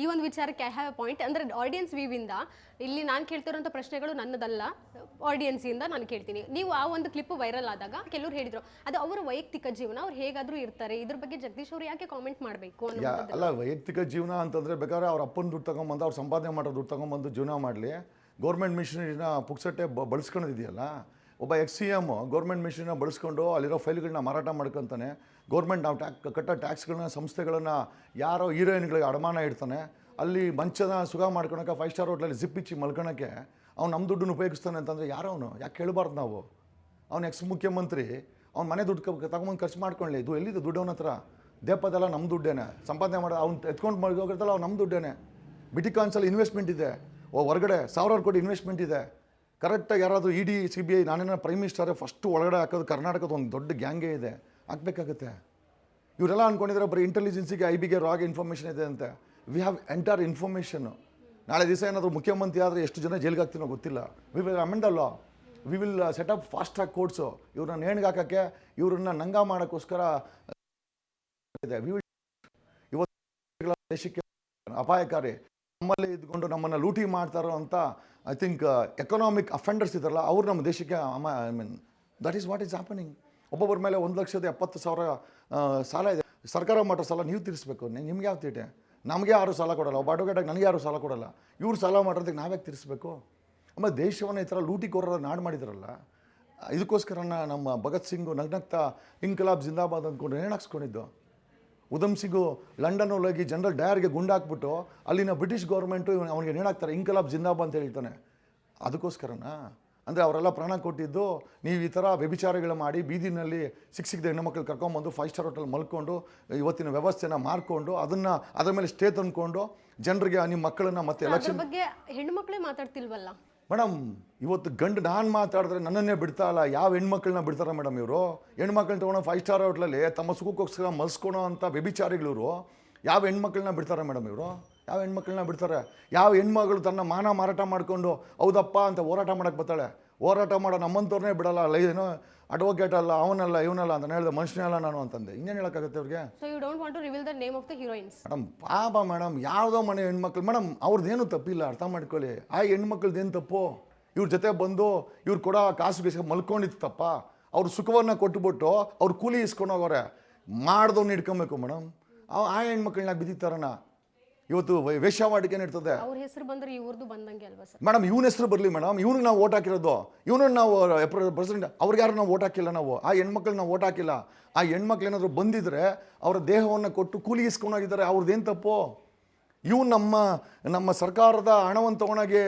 ಈ ಒಂದು ವಿಚಾರಕ್ಕೆ ಐ ಹ್ಯಾವ್ ಅ ಪಾಯಿಂಟ್. ಅಂದರೆ ಆಡಿಯನ್ಸ್ ವ್ಯೂವಿಂದ ಇಲ್ಲಿ ನಾನು ಕೇಳ್ತಿರೋಂಥ ಪ್ರಶ್ನೆಗಳು ನನ್ನದಲ್ಲ, ಆಡಿಯನ್ಸಿಂದ ನಾನು ಕೇಳ್ತೀನಿ. ನೀವು ಆ ಒಂದು ಕ್ಲಿಪ್ ವೈರಲ್ ಆದಾಗ ಕೆಲವರು ಹೇಳಿದರು ಅದು ಅವರ ವೈಯಕ್ತಿಕ ಜೀವನ, ಅವ್ರು ಹೇಗಾದರೂ ಇರ್ತಾರೆ, ಇದ್ರ ಬಗ್ಗೆ ಜಗದೀಶ್ ಅವರು ಯಾಕೆ ಕಾಮೆಂಟ್ ಮಾಡಬೇಕು ಅನ್ನೋ. ಅಲ್ಲ, ವೈಯಕ್ತಿಕ ಜೀವನ ಅಂತಂದರೆ ಬೇಕಾದ್ರೆ ಅವ್ರ ಅಪ್ಪನ ದುಡ್ಡು ತೊಗೊಂಬಂದು ಅವ್ರು ಸಂಪಾದನೆ ಮಾಡೋ ದುಡ್ಡು ತೊಗೊಂಬಂದು ಜೀವನ ಮಾಡಲಿ. ಗೌರ್ಮೆಂಟ್ ಮಿಷನರಿನ ಪುಕ್ಸಟ್ಟೆ ಬಳಸ್ಕೊಂಡಿದೆಯಲ್ಲ. ಒಬ್ಬ CM ಗೌರ್ಮೆಂಟ್ ಮಿಷನರಿನ ಬಳಸ್ಕೊಂಡು ಅಲ್ಲಿರೋ ಫೈಲ್ಗಳನ್ನ ಮಾರಾಟ ಮಾಡ್ಕೊತಾನೆ. ಗೌರ್ಮೆಂಟ್ ನಾವು ಕಟ್ಟೋ ಟ್ಯಾಕ್ಸ್ಗಳನ್ನ ಸಂಸ್ಥೆಗಳನ್ನ ಯಾರೋ ಹೀರೋಯಿನ್ಗಳಿಗೆ ಅಡಮಾನ ಇಡ್ತಾನೆ. ಅಲ್ಲಿ ಮಂಚದ ಸುಖ ಮಾಡ್ಕೊಳಕ್ಕೆ 5 ಸ್ಟಾರ್ ಹೋಟ್ಲಲ್ಲಿ ಜಿಪ್ ಇಚ್ಚಿ ಮಲ್ಕೊಳಕ್ಕೆ ಅವ್ನು ನಮ್ಮ ದುಡ್ಡನ್ನು ಉಪಯೋಗಿಸ್ತಾನೆ ಅಂತಂದರೆ ಯಾರೋ ಅವನು ಯಾಕೆ ಕೇಳಬಾರ್ದು ನಾವು? ಅವ್ನು ಮುಖ್ಯಮಂತ್ರಿ, ಅವ್ನು ಮನೆ ದುಡ್ಡು ತಗೊಂಬಂದು ಖರ್ಚು ಮಾಡ್ಕೊಳ್ಳಿ. ಇದು ಎಲ್ಲಿದೆ ದುಡ್ಡು ಅವನ ಹತ್ರ? ದೇಪದೆಲ್ಲ ನಮ್ಮ ದುಡ್ಡೇನೆ. ಸಂಪಾದನೆ ಮಾಡೋ ಅವ್ನು ಎತ್ಕೊಂಡು ಹೋಗಿರ್ತಲ್ಲ ಅವ್ನು ನಮ್ಮ ದುಡ್ಡೇನೆ. ಬಿಟಿಕಾನ್ಸಲ್ಲಿ ಇನ್ವೆಸ್ಟ್ಮೆಂಟ್ ಇದೆ, ಹೊರಗಡೆ 1000 ಕೋಟಿ ಇನ್ವೆಸ್ಟ್ಮೆಂಟ್ ಇದೆ. ಕರೆಕ್ಟಾಗಿ ಯಾರಾದರೂ ED CBI ನಾನೇನೋ ಪ್ರೈಮ್ ಮಿನಿಸ್ಟರೇ ಫಸ್ಟು ಒಳಗಡೆ ಹಾಕೋದು ಕರ್ನಾಟಕದ ಒಂದು ದೊಡ್ಡ ಗ್ಯಾಂಗೇ ಇದೆ, ಹಾಕಬೇಕಾಗುತ್ತೆ. ಇವರೆಲ್ಲ ಅಂದ್ಕೊಂಡಿದ್ದಾರೆ ಬರೀ ಇಂಟೆಲಿಜೆನ್ಸಿಗೆ IBಗೆ ರಾಗ್ ಇನ್ಫಾರ್ಮೇಷನ್ ಇದೆ ಅಂತ. We have entire information. ನಾಳೆ ದಿವಸ ಏನಾದರೂ ಮುಖ್ಯಮಂತ್ರಿ ಆದರೆ ಎಷ್ಟು ಜನ ಜೈಲಿಗೆ ಹಾಕ್ತೀನೋ ಗೊತ್ತಿಲ್ಲ. We will amend the law, we will set up fast track courts. ಇವ್ರನ್ನ ನೇಣಿಗೆ ಹಾಕೋಕ್ಕೆ, ಇವ್ರನ್ನ ನಂಗ ಮಾಡೋಕ್ಕೋಸ್ಕರ ಇದೆ. ವಿ ವಿಲ್ ಇವತ್ತು ದೇಶಕ್ಕೆ ಅಪಾಯಕಾರಿ. ನಮ್ಮಲ್ಲಿ ಇದ್ಕೊಂಡು ನಮ್ಮನ್ನು ಲೂಟಿ ಮಾಡ್ತಾರೋ ಅಂತ ಐ ಥಿಂಕ್ ಎಕನಾಮಿಕ್ ಅಫೆಂಡರ್ಸ್ ಇದ್ದಾರಲ್ಲ, ಅವ್ರು ನಮ್ಮ ದೇಶಕ್ಕೆ I mean that is what is happening. ಒಬ್ಬೊಬ್ಬರ ಮೇಲೆ 1,70,000 ಸಾಲ ಇದೆ. ಸರ್ಕಾರ ಮಾಡೋ ಸಾಲ ನೀವು ತೀರಿಸಬೇಕು. ನಿಮ್ಗೆ ಯಾವ ತೀಟೆ? ನಮಗೆ ಯಾರು ಸಾಲ ಕೊಡಲ್ಲ. ಒಬ್ಬ ಅಡ್ವೊಕೇಟಾಗಿ ನನಗೆ ಯಾರು ಸಾಲ ಕೊಡಲ್ಲ. ಇವ್ರು ಸಾಲ ಮಾಡೋದಕ್ಕೆ ನಾವ್ಯಾಕೆ ತೀರಿಸಬೇಕು? ಆಮೇಲೆ ದೇಶವನ್ನು ಈ ಥರ ಲೂಟಿಕೋರರ ನಾಡು ಮಾಡಿದಾರಲ್ಲ, ಇದಕ್ಕೋಸ್ಕರ ನಮ್ಮ ಭಗತ್ ಸಿಂಗ್ ನಗ್ನಗ್ತಾ ಇನ್ಕಲಾಬ್ ಜಿಂದಾಬಾದ್ ಅಂದ್ಕೊಂಡು ನೇಣಾಕ್ಸ್ಕೊಂಡಿದ್ದು. ಉಧಮ್ ಸಿಂಗು ಲಂಡನ್ನಲ್ಲಿ ಹೋಗಿ ಜನರಲ್ ಡಯರ್ಗೆ ಗುಂಡಾಕ್ಬಿಟ್ಟು ಅಲ್ಲಿನ ಬ್ರಿಟಿಷ್ ಗೌರ್ಮೆಂಟು ಅವನಿಗೆ ನೇಣಾಕ್ತಾರೆ, ಇನ್ಕಲಾಬ್ ಜಿಂದಾಬಾದ್ ಅಂತ ಹೇಳ್ತಾನೆ. ಅದಕ್ಕೋಸ್ಕರನಾ? ಅಂದರೆ ಅವರೆಲ್ಲ ಪ್ರಾಣ ಕೊಟ್ಟಿದ್ದು ನೀವು ಈ ಥರ ವ್ಯಭಿಚಾರಗಳು ಮಾಡಿ ಬೀದಿನಲ್ಲಿ ಸಿಕ್ಕಿದ ಹೆಣ್ಣು ಮಕ್ಕಳು ಕರ್ಕೊಂಬಂದು 5 ಸ್ಟಾರ್ ಹೋಟೆಲ್ ಮಲ್ಕೊಂಡು ಇವತ್ತಿನ ವ್ಯವಸ್ಥೆನ ಮಾರ್ಕೊಂಡು ಅದರ ಮೇಲೆ ಸ್ಟೇ ತಂದ್ಕೊಂಡು ಜನರಿಗೆ ನಿಮ್ಮ ಮಕ್ಕಳನ್ನ ಮತ್ತೆ ಅದ್ರ ಎಲೆಕ್ಷನ್ ಬಗ್ಗೆ ಹೆಣ್ಣು ಮಕ್ಕಳೇ ಮಾತಾಡ್ತಿಲ್ವಲ್ಲ. ಮೇಡಮ್ ಇವತ್ತು ಗಂಡು ನಾನು ಮಾತಾಡಿದ್ರೆ ನನ್ನನ್ನೇ ಬಿಡ್ತಾ ಇಲ್ಲ. ಯಾವ ಹೆಣ್ಮಕ್ಳನ್ನ ಬಿಡ್ತಾರೆ ಮೇಡಮ್ ಇವರು? ಹೆಣ್ಮಕ್ಳನ್ನ ತೊಗೊಂಡು 5 ಸ್ಟಾರ್ ಹೋಟ್ಲಲ್ಲಿ ತಮ್ಮ ಸುಖಕ್ಕೋಸ್ಕರ ಮಲ್ಸ್ಕೊಳೋ ಅಂಥ ವ್ಯಭಿಚಾರಿಗಳು ಯಾವ ಹೆಣ್ಮಕ್ಳನ್ನ ಬಿಡ್ತಾರೆ ಮೇಡಮ್ ಇವರು? ಯಾವ ಹೆಣ್ಮಕ್ಳನ್ನ ಬಿಡ್ತಾರೆ? ಯಾವ ಹೆಣ್ಮಗಳು ತನ್ನ ಮಾನ ಮಾರಾಟ ಮಾಡಿಕೊಂಡು ಹೌದಪ್ಪ ಅಂತ ಹೋರಾಟ ಮಾಡೋಕ್ಕೆ ಬರ್ತಾಳೆ? ಹೋರಾಟ ಮಾಡೋ ನಮ್ಮಂಥವ್ರನ್ನೇ ಬಿಡಲ್ಲ. ಏನೋ ಅಡ್ವೊಕೇಟ್ ಅಲ್ಲ, ಅವನಲ್ಲ ಇವನಲ್ಲ ಅಂತ ಹೇಳಿದೆ, ಮನುಷ್ಯನಲ್ಲ ನಾನು ಅಂತಂದೆ. ಇನ್ನೇನು ಹೇಳೋಕ್ಕಾಗುತ್ತೆ ಅವ್ರಿಗೆ? So you don't want to reveal the name of the heroines. Madam ಪಾಪ ಮೇಡಮ್, ಯಾವುದೋ ಮನೆ ಹೆಣ್ಮಕ್ಳು ಮೇಡಮ್, ಅವ್ರದ್ದೇನು ತಪ್ಪಿಲ್ಲ, ಅರ್ಥ ಮಾಡ್ಕೊಳ್ಳಿ. ಆ ಹೆಣ್ಮಕ್ಳದ್ದೇನು ತಪ್ಪು? ಇವ್ರ ಜೊತೆ ಬಂದು ಇವ್ರು ಕೊಡೋ ಕಾಸು ಮಲ್ಕೊಂಡಿತ್ತು ತಪ್ಪ? ಅವ್ರ ಸುಖವನ್ನು ಕೊಟ್ಟುಬಿಟ್ಟು ಅವ್ರು ಕೂಲಿ ಇಸ್ಕೊಂಡು ಹೋಗೋರೆ. ಮಾಡ್ದವ್ನು ಹಿಡ್ಕೊಬೇಕು ಮೇಡಮ್. ಆ ಹೆಣ್ಮಕ್ಳನ್ನ ಬಿದ್ದಿತ್ತಾರಣ ಇವತ್ತು ವೇಶ್ಯಾವಾಟಿಕೆನೇ ಇರ್ತದೆ. ಅವ್ರ ಹೆಸರು ಬಂದ್ರೆ ಇವ್ರದ್ದು ಬಂದಂಗೆ ಅಲ್ವಾ ಸರ್? ಮೇಡಮ್ ಇವನ ಹೆಸರು ಬರಲಿ ಮೇಡಮ್, ಇವ್ನಿಗೆ ನಾವು ಓಟ್ ಹಾಕಿರೋದು, ಇವನನ್ನು ನಾವು ಪ್ರೆಸಿಡೆಂಟ್, ಅವ್ರಿಗೆ ಯಾರು ನಾವು ಓಟ್ ಹಾಕಿಲ್ಲ, ನಾವು ಆ ಹೆಣ್ಮಕ್ಳನ್ನ ನಾವು ಓಟ್ ಹಾಕಿಲ್ಲ. ಆ ಹೆಣ್ಮಕ್ಳು ಏನಾದರೂ ಬಂದಿದ್ರೆ ಅವರ ದೇಹವನ್ನು ಕೊಟ್ಟು ಕೂಲಿ ಇಸ್ಕೊಂಡೋಗಿದ್ದಾರೆ, ಅವ್ರದ್ದೇನು ತಪ್ಪು? ಇವ್ನು ನಮ್ಮ ಸರ್ಕಾರದ ಹಣವನ್ನು ತೊಗೊಂಡಾಗೆ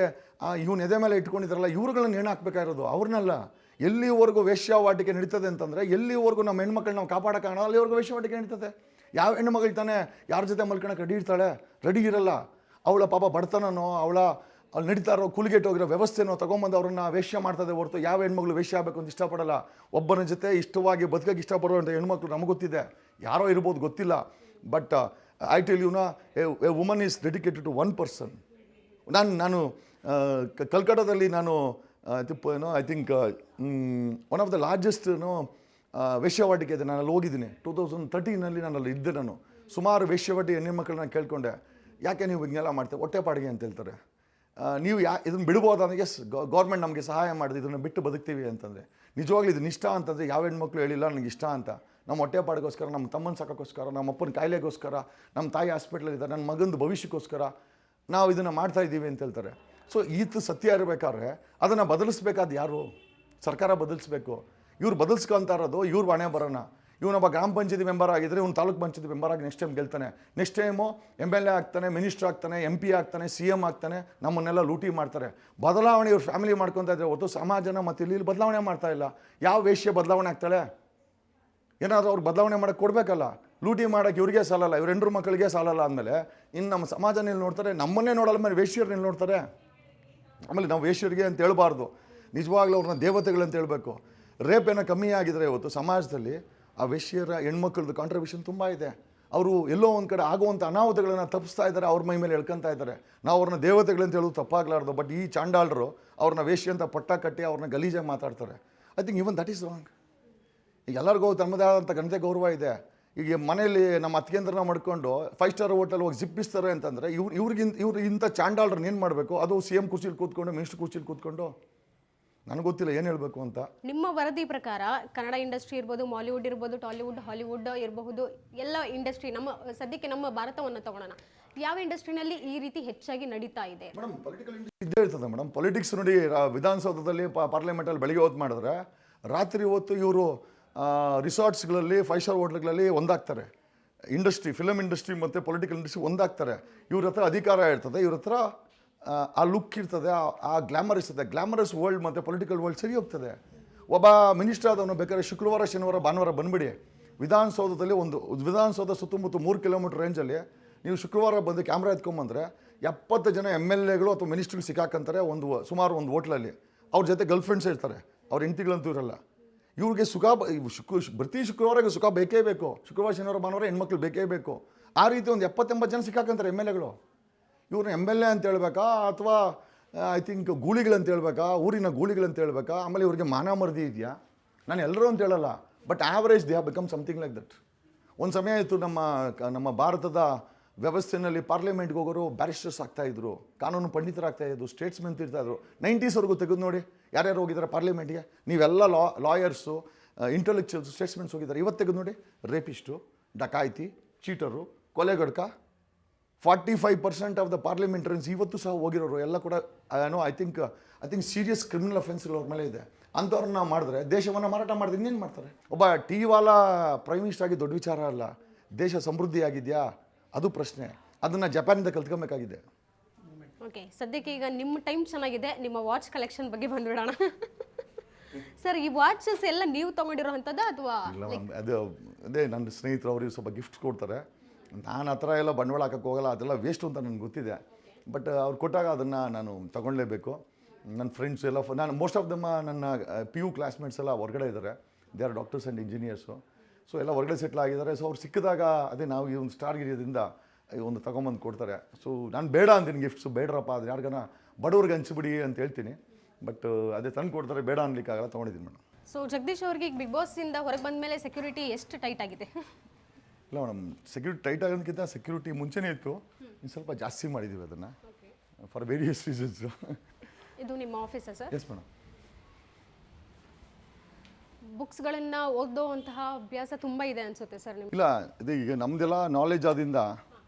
ಇವ್ನ ಎದೆ ಮೇಲೆ ಇಟ್ಕೊಂಡಿದ್ದಾರಲ್ಲ, ಇವ್ರುಗಳನ್ನ ಏನು ಹಾಕ್ಬೇಕಾಗಿರೋದು ಅವ್ರನ್ನೆಲ್ಲ. ಎಲ್ಲಿವರೆಗೂ ವೇಶ್ಯಾವಾಟಿಕೆ ನಡೀತದೆ ಅಂತಂದರೆ, ಎಲ್ಲಿವರೆಗೂ ನಮ್ಮ ಹೆಣ್ಮಕ್ಳು ನಾವು ಕಾಪಾಡೋಕ್ಕಾಗಲ್ಲ, ಅಲ್ಲಿವರೆಗೂ ವೇಶ್ಯಾವಾಟಿಕೆ ನಡೀತದೆ. ಯಾವ ಹೆಣ್ಣುಮಗಳು ತಾನೆ ಯಾರ ಜೊತೆ ಮಲ್ಕೊಳಕ್ಕೆ ರೆಡಿ ಇರ್ತಾಳೆ? ರೆಡಿ ಇರಲ್ಲ. ಅವಳ ಪಾಪ ಬಡತನನೋ ಅಲ್ಲಿ ನಡೀತಾ ಇರೋ ಕೂಲಿಗೆಟ್ ಹೋಗಿರೋ ವ್ಯವಸ್ಥೆನೋ ತೊಗೊಂಬಂದು ಅವ್ರನ್ನ ವೇಶ್ಯ ಮಾಡ್ತದೆ ಹೊರತು ಯಾವ ಹೆಣ್ಮಗಳು ವೇಶ್ಯ ಆಗಬೇಕು ಅಂತ ಇಷ್ಟಪಡಲ್ಲ. ಒಬ್ಬನ ಜೊತೆ ಇಷ್ಟವಾಗಿ ಬದುಕಕ್ಕೆ ಇಷ್ಟಪಡುವಂಥ ಹೆಣ್ಮಕ್ಳು ನಮಗೆ ಗೊತ್ತಿದೆ, ಯಾರೋ ಇರ್ಬೋದು ಗೊತ್ತಿಲ್ಲ. But I tell you know a woman is dedicated to one person. ನಾನು ಕಲ್ಕಟ್ಟಾದಲ್ಲಿ ನಾನು I think one of the largest ವೇಶ್ಯಾವಾಟಿಕೆ ಇದೆ. ನಾನು ಅಲ್ಲಿ ಹೋಗಿದ್ದೀನಿ 2013ನಲ್ಲಿ. ನಾನು ಅಲ್ಲಿ ಇದ್ದೆ. ನಾನು ಸುಮಾರು ವೇಶ್ಯಾವಾಟಿ ಹೆಣ್ಮಕ್ಳನ್ನ ಕೇಳ್ಕೊಂಡೆ, ಯಾಕೆ ನೀವು ಹಿಂಗೆಲ್ಲ ಮಾಡ್ತೀವಿ? ಹೊಟ್ಟೆಪಾಡಿಗೆ ಅಂತ ಹೇಳ್ತಾರೆ. ನೀವು ಇದನ್ನು ಬಿಡ್ಬೋದಾ? ಎಸ್, ಗೌರ್ಮೆಂಟ್ ನಮಗೆ ಸಹಾಯ ಮಾಡಿದೆ, ಇದನ್ನು ಬಿಟ್ಟು ಬದುಕ್ತೀವಿ ಅಂತಂದರೆ. ನಿಜವಾಗ್ಲೂ ಇದು ಇಷ್ಟ ಅಂತಂದರೆ ಯಾವ ಹೆಣ್ಮಕ್ಳು ಹೇಳಿಲ್ಲ ನನಗೆ ಇಷ್ಟ ಅಂತ. ನಮ್ಮ ಹೊಟ್ಟೆಪಾಡಿಗೋಸ್ಕರ, ನಮ್ಮ ತಮ್ಮನ ಸಾಕೋಕ್ಕೋಸ್ಕರ, ನಮ್ಮ ಅಪ್ಪನ ಕಾಯಿಲೆಗೋಸ್ಕರ, ನಮ್ಮ ತಾಯಿ ಹಾಸ್ಪಿಟ್ಲಲ್ಲಿದ್ದಾರೆ, ನನ್ನ ಮಗಂದು ಭವಿಷ್ಯಕ್ಕೋಸ್ಕರ ನಾವು ಇದನ್ನು ಮಾಡ್ತಾಯಿದ್ದೀವಿ ಅಂತ ಹೇಳ್ತಾರೆ. ಸೊ ಈತ ಸತ್ಯ ಇರಬೇಕಾದ್ರೆ ಅದನ್ನು ಬದಲಿಸ್ಬೇಕಾದ ಯಾರು? ಸರ್ಕಾರ ಬದಲಿಸ್ಬೇಕು. ಇವ್ರು ಬದಲಿಸ್ಕೊಳ್ತಾ ಇರೋದು ಇವ್ರು ಹಣೆ ಬರೋಣ. ಇವನೊಬ್ಬ ಗ್ರಾಮ ಪಂಚಾಯತಿ ಮೆಂಬರ್ ಆಗಿದ್ದರೆ ಇವ್ನು ತಾಲೂಕು ಪಂಚಾಯತಿ ಮೆಂಬರ್ ಆಗಿ ನೆಕ್ಸ್ಟ್ ಟೈಮ್ ಗೆಲ್ತಾನೆ. ನೆಕ್ಸ್ಟ್ ಟೈಮು MLA ಆಗ್ತಾನೆ, ಮಿನಿಸ್ಟರ್ ಆಗ್ತಾನೆ, MP ಆಗ್ತಾನೆ, CM ಆಗ್ತಾನೆ. ನಮ್ಮನ್ನೆಲ್ಲ ಲೂಟಿ ಮಾಡ್ತಾರೆ. ಬದಲಾವಣೆ ಇವ್ರು ಫ್ಯಾಮಿಲಿ ಮಾಡ್ಕೊತಾ ಇದ್ರೆ ಹೊತ್ತು ಸಮಾಜನ ಮತ್ತು ಇಲ್ಲಿ ಬದಲಾವಣೆ ಮಾಡ್ತಾ ಇಲ್ಲ. ಯಾವ ವೇಶ್ಯ ಬದಲಾವಣೆ ಆಗ್ತಾಳೆ? ಏನಾದರೂ ಅವ್ರು ಬದಲಾವಣೆ ಮಾಡೋಕ್ಕೆ ಕೊಡಬೇಕಲ್ಲ. ಲೂಟಿ ಮಾಡೋಕ್ಕೆ ಇವ್ರಿಗೆ ಸಾಲಲ್ಲ, ಇವ್ರ 2 ಮಕ್ಕಳಿಗೆ ಸಾಲಲ್ಲ ಅಂದಮೇಲೆ ಇನ್ನು ನಮ್ಮ ಸಮಾಜನ ನೋಡ್ತಾರೆ, ನಮ್ಮನ್ನೇ ನೋಡಲ್ಲ ಮೇಲೆ ವೇಶ್ಯರನ್ನ ನೋಡ್ತಾರೆ. ಆಮೇಲೆ ನಾವು ವೇಶ್ಯರಿಗೆ ಅಂತ ಹೇಳ್ಬಾರ್ದು, ನಿಜವಾಗ್ಲೂ ಅವ್ರನ್ನ ದೇವತೆಗಳಂತ ಹೇಳ್ಬೇಕು. ರೇಪ್ ಏನೋ ಕಮ್ಮಿ ಆಗಿದ್ರೆ ಇವತ್ತು ಸಮಾಜದಲ್ಲಿ ಆ ವೇಶ್ಯರ ಹೆಣ್ಮಕ್ಳದ್ದು ಕಾಂಟ್ರಿಬ್ಯೂಷನ್ ತುಂಬ ಇದೆ. ಅವರು ಎಲ್ಲೋ ಒಂದು ಕಡೆ ಆಗುವಂಥ ಅನಾಹುತಗಳನ್ನು ತಪ್ಪಿಸ್ತಾ ಇದ್ದಾರೆ, ಅವ್ರ ಮೈ ಮೇಲೆ ಎಳ್ಕೊತಾ ಇದ್ದಾರೆ. ನಾವು ಅವ್ರನ್ನ ದೇವತೆಗಳಂತ ಹೇಳೋದು ತಪ್ಪಾಗಲಾರ್ದು. ಬಟ್ ಈ ಚಾಂಡಾಳರು ಅವ್ರನ್ನ ವೇಶ್ಯ ಅಂತ ಪಟ್ಟ ಕಟ್ಟಿ ಅವ್ರನ್ನ ಗಲೀಜಾಗಿ ಮಾತಾಡ್ತಾರೆ. I think even that is wrong. ಈಗ ಎಲ್ಲರಿಗೂ ತಮ್ಮದೇ ಆದಂಥ ಘನತೆ ಗೌರವ ಇದೆ. ಈಗ ಮನೆಯಲ್ಲಿ ನಮ್ಮ ಅತ್ತಿಗೆಂದ್ರನ್ನ ಮಾಡ್ಕೊಂಡು 5 ಸ್ಟಾರ್ ಹೋಟೆಲ್ ಹೋಗಿ ಜಿಪ್ಪಿಸ್ತಾರೆ ಅಂತಂದರೆ ಇವ್ರು ಇಂಥ ಚಾಂಡಾಳ್ರನ್ನ ಏನು ಮಾಡಬೇಕು? ಅದು CM ಕುರ್ಚಿಲಿ ಕೂತ್ಕೊಂಡು, ಮಿನಿಸ್ಟರ್ ಕುರ್ಚಿಲಿ ಕೂತ್ಕೊಂಡು, ನನಗೆ ಗೊತ್ತಿಲ್ಲ ಏನು ಹೇಳಬೇಕು ಅಂತ. ನಿಮ್ಮ ವರದಿ ಪ್ರಕಾರ ಕನ್ನಡ ಇಂಡಸ್ಟ್ರಿ ಇರ್ಬೋದು, ಮಾಲಿವುಡ್ ಇರ್ಬೋದು, ಟಾಲಿವುಡ್, ಹಾಲಿವುಡ್ ಇರಬಹುದು, ಎಲ್ಲ ಇಂಡಸ್ಟ್ರಿ ಸದ್ಯಕ್ಕೆ ನಮ್ಮ ಭಾರತವನ್ನು ತಗೊಳ್ಳೋಣ, ಯಾವ ಇಂಡಸ್ಟ್ರಿನಲ್ಲಿ ಈ ರೀತಿ ಹೆಚ್ಚಾಗಿ ನಡೀತಾ ಇದೆ? ಮೇಡಮ್ ಪೊಲಿಟಿಕಲ್ ಇಂಡಸ್ಟ್ರಿ ಇದ್ದೇ ಇರ್ತದೆ ಮೇಡಮ್. ಪೊಲಿಟಿಕ್ಸ್ ನೋಡಿ, ವಿಧಾನಸೌಧದಲ್ಲಿ ಪಾರ್ಲಿಮೆಂಟಲ್ಲಿ ಬೆಳಗ್ಗೆ ಹೊತ್ತು ಮಾಡಿದ್ರೆ ರಾತ್ರಿ ಹೊತ್ತು ಇವರು ರಿಸಾರ್ಟ್ಸ್ಗಳಲ್ಲಿ 5 ಸ್ಟಾರ್ ಹೋಟ್ಲ್ಗಳಲ್ಲಿ ಒಂದಾಗ್ತಾರೆ. ಇಂಡಸ್ಟ್ರಿ, ಫಿಲಮ್ ಇಂಡಸ್ಟ್ರಿ ಮತ್ತು ಪೊಲಿಟಿಕಲ್ ಇಂಡಸ್ಟ್ರಿ ಒಂದಾಗ್ತಾರೆ. ಇವ್ರ ಹತ್ರ ಅಧಿಕಾರ ಇರ್ತದೆ, ಇವ್ರ ಹತ್ರ ಆ ಲುಕ್ ಇರ್ತದೆ, ಆ ಗ್ಲಾಮರಸ್ ಇರ್ತದೆ. ಗ್ಲಾಮರಸ್ ವರ್ಲ್ಡ್ ಮತ್ತು ಪೊಲಿಟಿಕಲ್ ವರ್ಲ್ಡ್ ಸರಿ ಹೋಗ್ತದೆ. ಒಬ್ಬ ಮಿನಿಸ್ಟರ್ ಆದವನು ಬೇಕಾದ್ರೆ ಶುಕ್ರವಾರ, ಶನಿವಾರ, ಭಾನುವಾರ ಬಂದುಬಿಡಿ. ವಿಧಾನಸೌಧದಲ್ಲಿ ವಿಧಾನಸೌಧ ಸುತ್ತಮುತ್ತ 3 ಕಿಲೋಮೀಟರ್ ರೇಂಜಲ್ಲಿ ನೀವು ಶುಕ್ರವಾರ ಬಂದು ಕ್ಯಾಮ್ರಾ ಎತ್ಕೊಂಬಂದರೆ 70 ಜನ MLAಗಳು ಅಥವಾ ಮಿನಿಸ್ಟ್ರಿಗೆ ಸಿಕ್ಕಾಕಂತಾರೆ ಸುಮಾರು ಒಂದು ಹೋಟ್ಲಲ್ಲಿ. ಅವ್ರ ಜೊತೆ ಗರ್ಲ್ ಫ್ರೆಂಡ್ಸ್ ಇರ್ತಾರೆ, ಅವ್ರ ಹೆಂಡತಿಗಳಂತೂ ಇರಲ್ಲ. ಇವ್ರಿಗೆ ಸುಖ ಪ್ರತಿ ಶುಕ್ರವಾರಕ್ಕೆ ಸುಖ ಬೇಕೇ ಬೇಕು. ಶುಕ್ರವಾರ, ಶನಿವಾರ, ಭಾನುವಾರ ಹೆಣ್ಮಕ್ಳು ಬೇಕೇ ಬೇಕು. ಆ ರೀತಿ ಒಂದು 70-80 ಜನ ಸಿಕ್ಕಾಕಂತಾರೆ MLAಗಳು. ಇವ್ರನ್ನ MLA ಅಂತ ಹೇಳ್ಬೇಕಾ ಅಥವಾ ಐ ಥಿಂಕ್ ಗೂಳಿಗಳಂತ ಹೇಳ್ಬೇಕಾ, ಊರಿನ ಗೂಳಿಗಳಂತ ಹೇಳ್ಬೇಕಾ? ಆಮೇಲೆ ಇವ್ರಿಗೆ ಮಾನ ಮರ್ದಿ ಇದೆಯಾ? ನಾನು ಎಲ್ಲರೂ ಅಂತ ಹೇಳಲ್ಲ, but average they have become something like that. ಒಂದು ಸಮಯ ಇತ್ತು ನಮ್ಮ ಭಾರತದ ವ್ಯವಸ್ಥೆಯಲ್ಲಿ ಪಾರ್ಲಿಮೆಂಟ್ಗೆ ಹೋಗೋರು ಬ್ಯಾರಿಸ್ಟರ್ಸ್ ಆಗ್ತಾಯಿದ್ರು, ಕಾನೂನು ಪಂಡಿತರಾಗ್ತಾಯಿದ್ರು, ಸ್ಟೇಟ್ಸ್ಮೆನ್ ಇರ್ತಾಯಿದ್ರು. 90s ತೆಗೆದು ನೋಡಿ ಯಾರ್ಯಾರು ಹೋಗಿದ್ದಾರೆ ಪಾರ್ಲಿಮೆಂಟ್ಗೆ. ನೀವೆಲ್ಲ ಲಾಯರ್ಸು, ಇಂಟೆಲೆಕ್ಚುಯಲ್ಸ್, ಸ್ಟೇಟ್ಸ್ಮೆನ್ಸ್ ಹೋಗಿದ್ದಾರೆ. ಇವತ್ತು ತೆಗೆದು ನೋಡಿ, ರೇಪಿಸ್ಟು, ಡಕಾಯಿತಿ, ಚೀಟರು, ಕೊಲೆಗಡ್ಕ 45% ಆಫ್ ದ ಪಾರ್ಲಿಮೆಂಟರಿಯನ್ಸ್ ಇವತ್ತು ಸಹ ಹೋಗಿರೋರು ಎಲ್ಲ ಕೂಡ ಐ ಥಿಂಕ್ ಸೀರಿಯಸ್ ಕ್ರಿಮಿನಲ್ ಅಫೆನ್ಸ್ಗಳು ಅವ್ರ ಮೇಲೆ ಇದೆ. ಅಂಥವ್ರನ್ನ ಮಾಡಿದ್ರೆ ದೇಶವನ್ನು ಮಾರಾಟ ಮಾಡಿದ್ರೆ ಇನ್ನೇನು ಮಾಡ್ತಾರೆ? ಒಬ್ಬ ಟೀ ವಾಲಾ ಪ್ರೈಮ್ ಮಿನಿಸ್ಟರ್ ಆಗಿ ದೊಡ್ಡ ವಿಚಾರ ಅಲ್ಲ. ದೇಶ ಸಮೃದ್ಧಿ ಆಗಿದೆಯಾ ಅದು ಪ್ರಶ್ನೆ. ಅದನ್ನು ಜಪಾನಿಂದ ಕಲ್ತ್ಕೊಬೇಕಾಗಿದೆ. ಓಕೆ, ಸದ್ಯಕ್ಕೆ ಈಗ ನಿಮ್ಮ ಟೈಮ್ ಚೆನ್ನಾಗಿದೆ, ನಿಮ್ಮ ವಾಚ್ ಕಲೆಕ್ಷನ್ ಬಗ್ಗೆ ಬಂದ್ಬಿಡೋಣ. ಸರ್, ಈ ವಾಚಸ್ ಎಲ್ಲ ನೀವು ತೊಗೊಂಡಿರೋವಂಥದ್ದು ಅಥವಾ? ಇಲ್ಲ ಮ್ಯಾಮ್, ಅದೇ ನನ್ನ ಸ್ನೇಹಿತರು ಅವ್ರಿಗೆ ಸ್ವಲ್ಪ ಗಿಫ್ಟ್ಸ್ ಕೊಡ್ತಾರೆ. ನಾನು ಆ ಥರ ಎಲ್ಲ ಬಂಡವಾಳ ಹಾಕಕ್ಕೆ ಹೋಗಲ್ಲ, ಅದೆಲ್ಲ ವೇಸ್ಟು ಅಂತ ನನಗೆ ಗೊತ್ತಿದೆ. ಬಟ್ ಅವ್ರು ಕೊಟ್ಟಾಗ ಅದನ್ನು ನಾನು ತೊಗೊಳ್ಳೇಬೇಕು. ನನ್ನ ಫ್ರೆಂಡ್ಸ್ ಎಲ್ಲ ನಾನು ಮೋಸ್ಟ್ ಆಫ್ ದಮ್ಮ ನನ್ನ PU ಕ್ಲಾಸ್ಮೇಟ್ಸ್ ಎಲ್ಲ ಹೊರಗಡೆ ಇದ್ದಾರೆ. They are doctors and engineers. So ಎಲ್ಲ ಹೊರಗಡೆ ಸೆಟ್ಲ್ ಆಗಿದ್ದಾರೆ. ಸೊ ಅವ್ರು ಸಿಕ್ಕಿದಾಗ ಅದೇ ನಾವು ಈ ಒಂದು ಸ್ಟಾರ್ ಗಿರಿಯೋದ್ರಿಂದ ಒಂದು ತೊಗೊಂಬಂದು ಕೊಡ್ತಾರೆ. ಸೊ ನಾನು ಬೇಡ ಅಂತೀನಿ ಗಿಫ್ಟ್ಸು, ಬೇಡ್ರಪ್ಪ ಅದು ಯಾರಿಗಾನ ಬಡವ್ರಿಗೆ ಹಂಚ್ಬಿಡಿ ಅಂತ ಹೇಳ್ತೀನಿ. ಬಟ್ ಅದೇ ತಂದು ಕೊಡ್ತಾರೆ, ಬೇಡ ಅನ್ಲಿಕ್ಕಾಗಲ್ಲ, ತೊಗೊಂಡಿದ್ದೀನಿ ಮೇಡಮ್. ಸೊ ಜಗದೀಶ್ ಅವ್ರಿಗೆ ಈಗ ಬಿಗ್ ಬಾಸಿಂದ ಹೊರಗೆ ಬಂದ ಮೇಲೆ ಸೆಕ್ಯೂರಿಟಿ ಎಷ್ಟು ಟೈಟ್ ಆಗಿದೆ? ಇಲ್ಲ ಮೇಡಮ್, ಸೆಕ್ಯೂರಿಟಿ ಟೈಟ್ ಆಗೋದಕ್ಕಿಂತ ಸೆಕ್ಯೂರಿಟಿ ಮುಂಚೆನೇ ಇತ್ತು, ಇನ್ನು ಸ್ವಲ್ಪ ಜಾಸ್ತಿ ಮಾಡಿದ್ದೀವಿ ಅದನ್ನು ಫಾರ್ ವೇರಿಯಸ್ ರೀಸನ್ಸು. ಇದು ನಿಮ್ಮ ಆಫೀಸಾ ಸರ್? Yes madam. ಬುಕ್ಸ್ಗಳನ್ನು ಓದೋವಂತಹ ಅಭ್ಯಾಸ ತುಂಬ ಇದೆ ಅನಿಸುತ್ತೆ ಸರ್ ನಿಮ್ಗೆ? ಇಲ್ಲ, ಅದೇ ಈಗ ನಮ್ಮದೆಲ್ಲ ನಾಲೆಜ್ ಆದಿಂದ